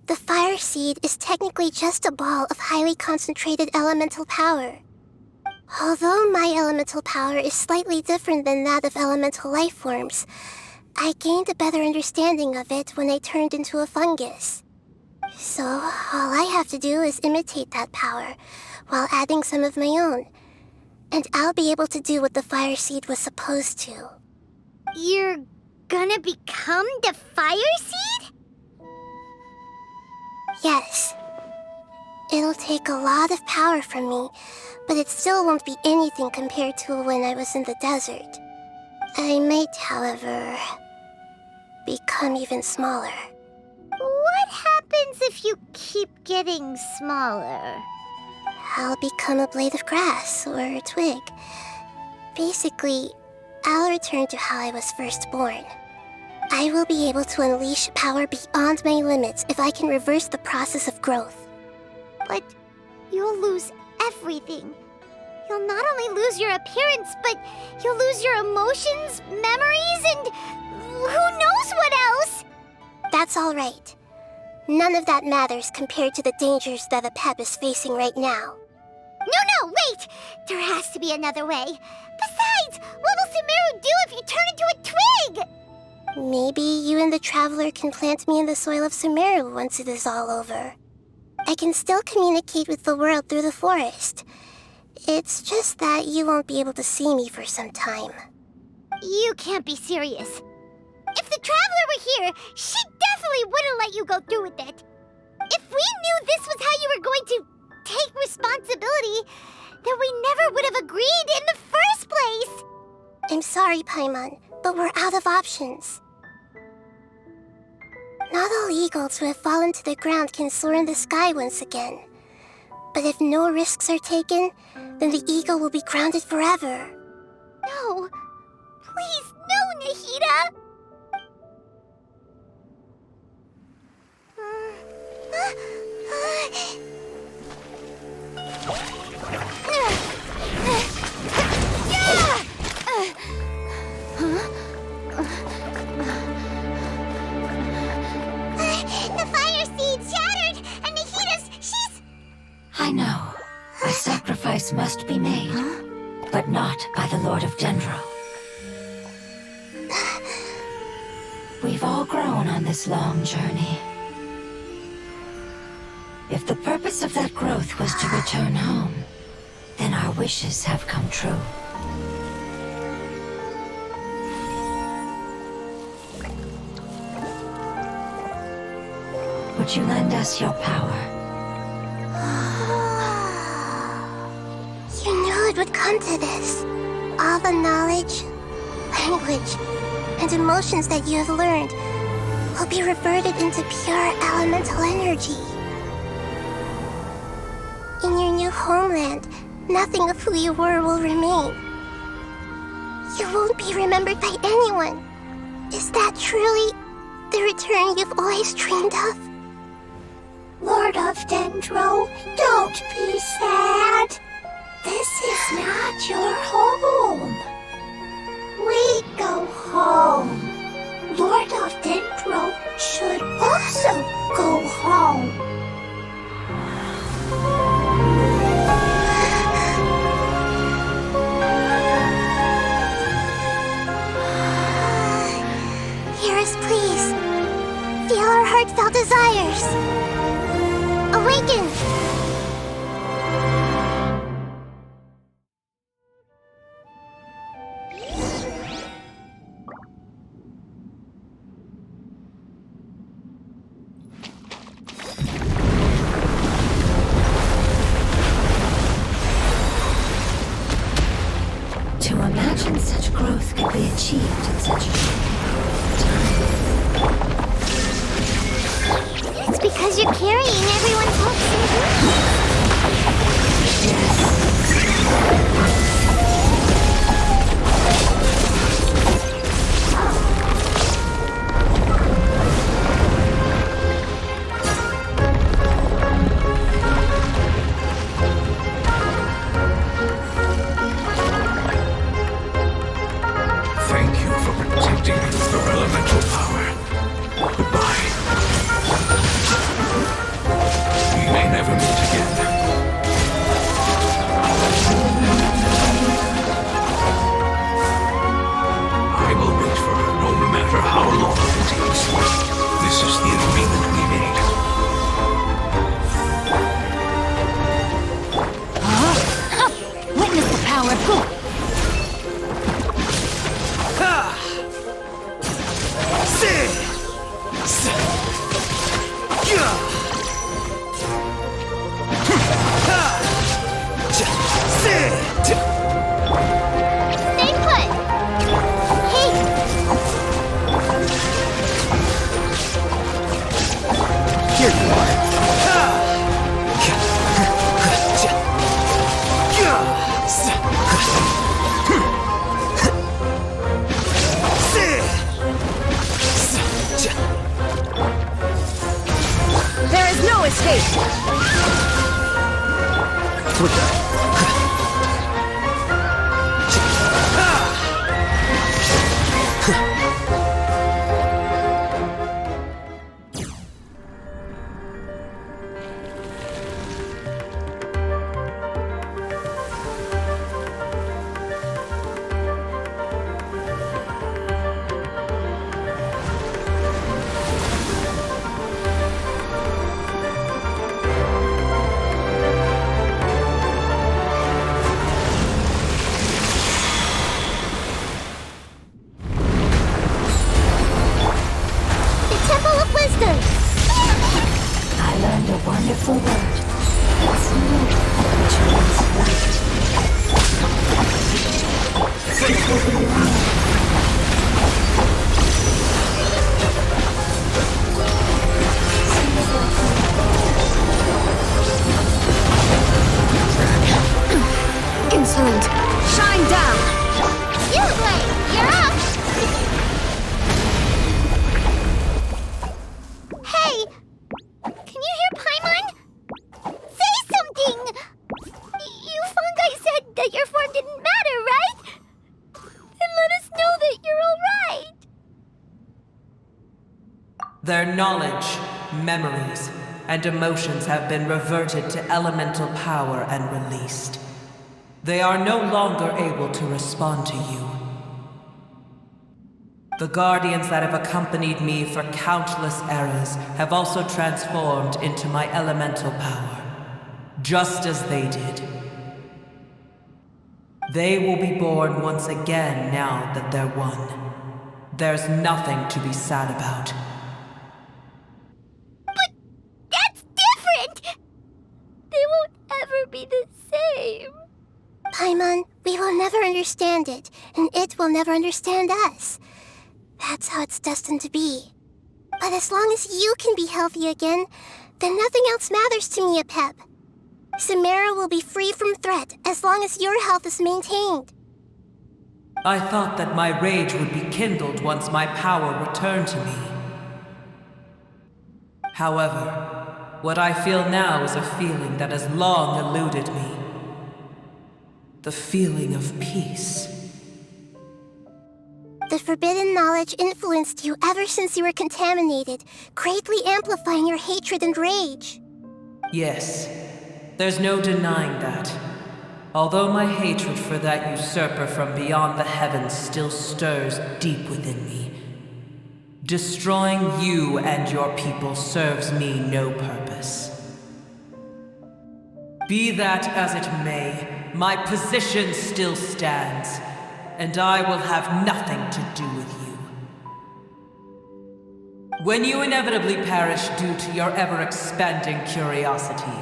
The fire seed is technically just a ball of highly concentrated elemental power. Although my elemental power is slightly different than that of elemental life forms, I gained a better understanding of it when I turned into a fungus. So, all I have to do is imitate that power, while adding some of my own. And I'll be able to do what the fire seed was supposed to. You're gonna become the fire seed? Yes. It'll take a lot of power from me, but it still won't be anything compared to when I was in the desert. I might, however, become even smaller. What happens if you keep getting smaller? I'll become a blade of grass or a twig. Basically, I'll return to how I was first born. I will be able to unleash power beyond my limits if I can reverse the process of growth. But you'll lose everything. You'll not only lose your appearance, but you'll lose your emotions, memories, and who knows what else? That's all right. None of that matters compared to the dangers that Apep is facing right now. No, wait! There has to be another way. Besides, what will Sumeru do if you turn into a twig? Maybe you and the Traveler can plant me in the soil of Sumeru once it is all over. I can still communicate with the world through the forest. It's just that you won't be able to see me for some time. You can't be serious. If the Traveler were here, she definitely wouldn't let you go through with it. If we knew this was how you were going to take responsibility, then we never would have agreed in the first place. I'm sorry, Paimon, but we're out of options. Not all eagles who have fallen to the ground can soar in the sky once again. But if no risks are taken, then the eagle will be grounded forever. No. Please, no, Nahida! The fire seed shattered, and she's... I know. A sacrifice must be made, but not by the Lord of Dendro. We've all grown on this long journey. If the purpose of that growth was to return home, then our wishes have come true. Would you lend us your power? You knew it would come to this. All the knowledge, language, and emotions that you have learned will be reverted into pure elemental energy. In your new homeland, nothing of who you were will remain. You won't be remembered by anyone. Is that truly the return you've always dreamed of? Lord of Dendro, don't be sad. This is not your home. We go home. Lord of Dendro should also go home. Hear us, please. Feel our heartfelt desires. Awaken! Stay put! Hey! Here you are. There is no escape! I learned a wonderful word. It's new, which means Insolent! Shine down! You, Blade! You're up! Hey! Can you hear Paimon? Say something! You fungi said that your form didn't matter, right? Then let us know that you're alright! Their knowledge, memories, and emotions have been reverted to elemental power and released. They are no longer able to respond to you. The guardians that have accompanied me for countless eras have also transformed into my elemental power, just as they did. They will be born once again now that they're one. There's nothing to be sad about. But that's different! They won't ever be the same. Paimon, we will never understand it, and it will never understand us. That's how it's destined to be. But as long as you can be healthy again, then nothing else matters to me, Apep. Sumeru will be free from threat as long as your health is maintained. I thought that my rage would be kindled once my power returned to me. However, what I feel now is a feeling that has long eluded me. The feeling of peace. The forbidden knowledge influenced you ever since you were contaminated, greatly amplifying your hatred and rage. Yes, there's no denying that. Although my hatred for that usurper from beyond the heavens still stirs deep within me, destroying you and your people serves me no purpose. Be that as it may, my position still stands, and I will have nothing to do with you. When you inevitably perish due to your ever-expanding curiosity,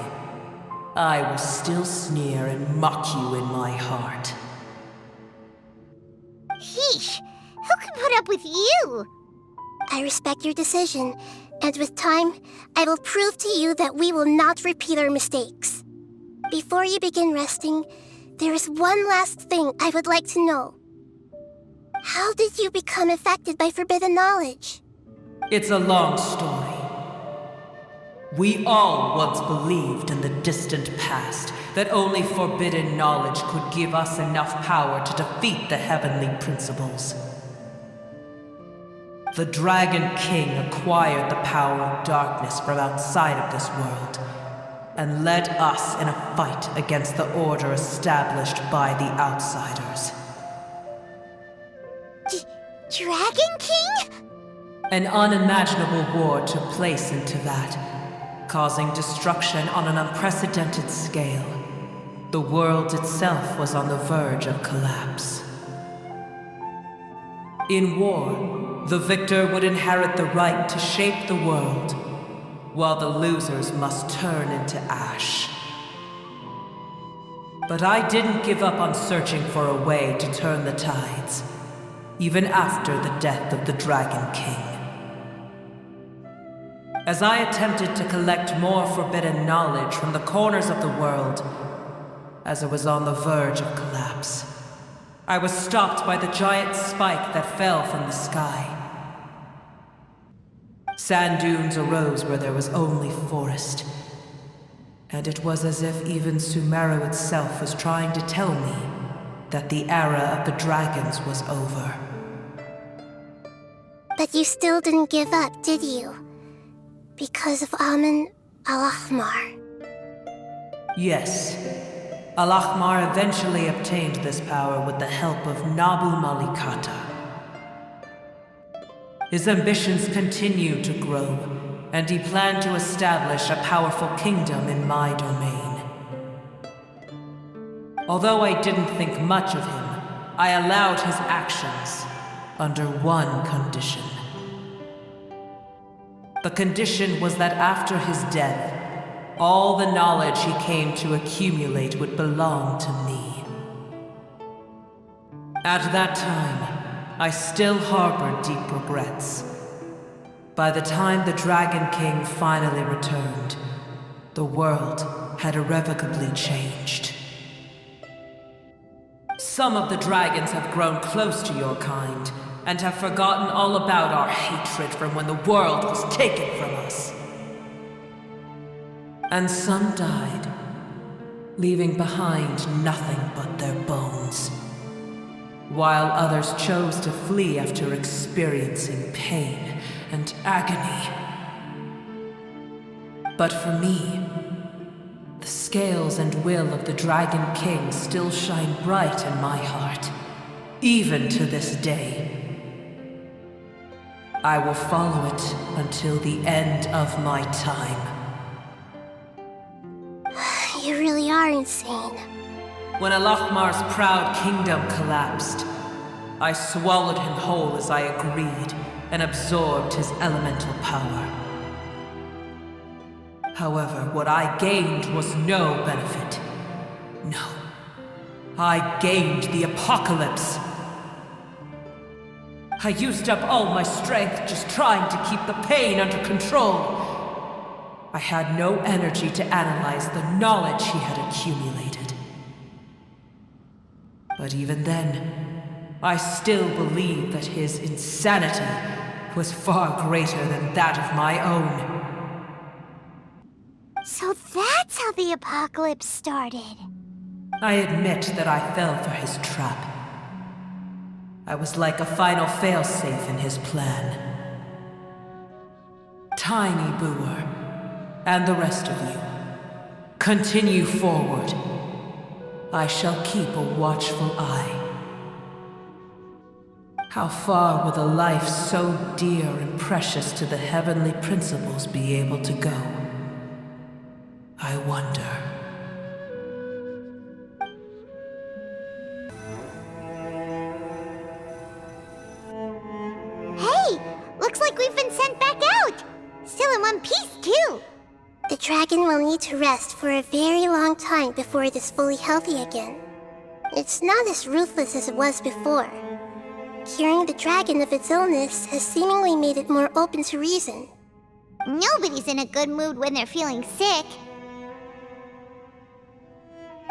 I will still sneer and mock you in my heart. Sheesh! Who can put up with you? I respect your decision, and with time, I will prove to you that we will not repeat our mistakes. Before you begin resting, there is one last thing I would like to know. How did you become affected by forbidden knowledge? It's a long story. We all once believed in the distant past that only forbidden knowledge could give us enough power to defeat the heavenly principles. The Dragon King acquired the power of darkness from outside of this world, and led us in a fight against the order established by the outsiders. Dragon King? An unimaginable war took place into that, causing destruction on an unprecedented scale. The world itself was on the verge of collapse. In war, The victor would inherit the right to shape the world, while the losers must turn into ash. But I didn't give up on searching for a way to turn the tides, even after the death of the Dragon King. As I attempted to collect more forbidden knowledge from the corners of the world, as I was on the verge of collapse, I was stopped by the giant spike that fell from the sky. Sand dunes arose where there was only forest, and it was as if even Sumeru itself was trying to tell me that the era of the dragons was over. But you still didn't give up, did you? Because of Amun al-Ahmar. Yes. Al-Ahmar eventually obtained this power with the help of Nabu Malikata. His ambitions continued to grow, and he planned to establish a powerful kingdom in my domain. Although I didn't think much of him, I allowed his actions under one condition. The condition was that after his death, all the knowledge he came to accumulate would belong to me. At that time, I still harbored deep regrets. By the time the Dragon King finally returned, the world had irrevocably changed. Some of the dragons have grown close to your kind, and have forgotten all about our hatred from when the world was taken from us. And some died, leaving behind nothing but their bones, while others chose to flee after experiencing pain and agony. But for me, the scales and will of the Dragon King still shine bright in my heart, even to this day. I will follow it until the end of my time. You really are insane. When Al-Ahmar's proud kingdom collapsed, I swallowed him whole as I agreed and absorbed his elemental power. However, what I gained was no benefit. No. I gained the apocalypse. I used up all my strength just trying to keep the pain under control. I had no energy to analyze the knowledge he had accumulated. But even then, I still believed that his insanity was far greater than that of my own. So that's how the apocalypse started. I admit that I fell for his trap. I was like a final failsafe in his plan. Tiny Booer, and the rest of you, continue forward. I shall keep a watchful eye. How far will a life so dear and precious to the heavenly principles be able to go? I wonder. Hey! Looks like we've been sent back out! Still in one piece, too! The dragon will need to rest for a very long time before it is fully healthy again. It's not as ruthless as it was before. Curing the dragon of its illness has seemingly made it more open to reason. Nobody's in a good mood when they're feeling sick.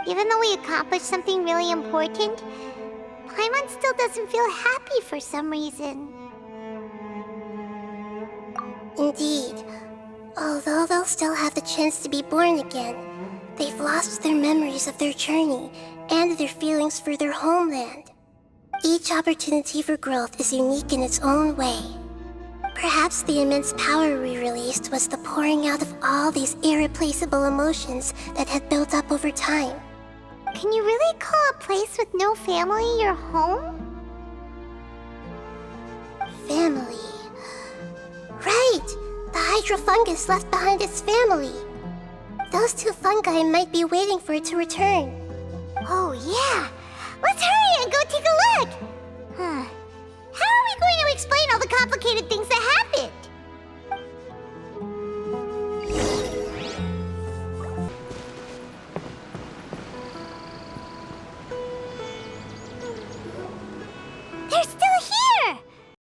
Even though we accomplished something really important, Paimon still doesn't feel happy for some reason. Indeed. Although they'll still have the chance to be born again, they've lost their memories of their journey and their feelings for their homeland. Each opportunity for growth is unique in its own way. Perhaps the immense power we released was the pouring out of all these irreplaceable emotions that had built up over time. Can you really call a place with no family your home? Family. Right! The hydrofungus left behind its family. Those two fungi might be waiting for it to return. Oh yeah! Let's hurry and go take a look! Huh. How are we are we going to explain all the complicated things that happen?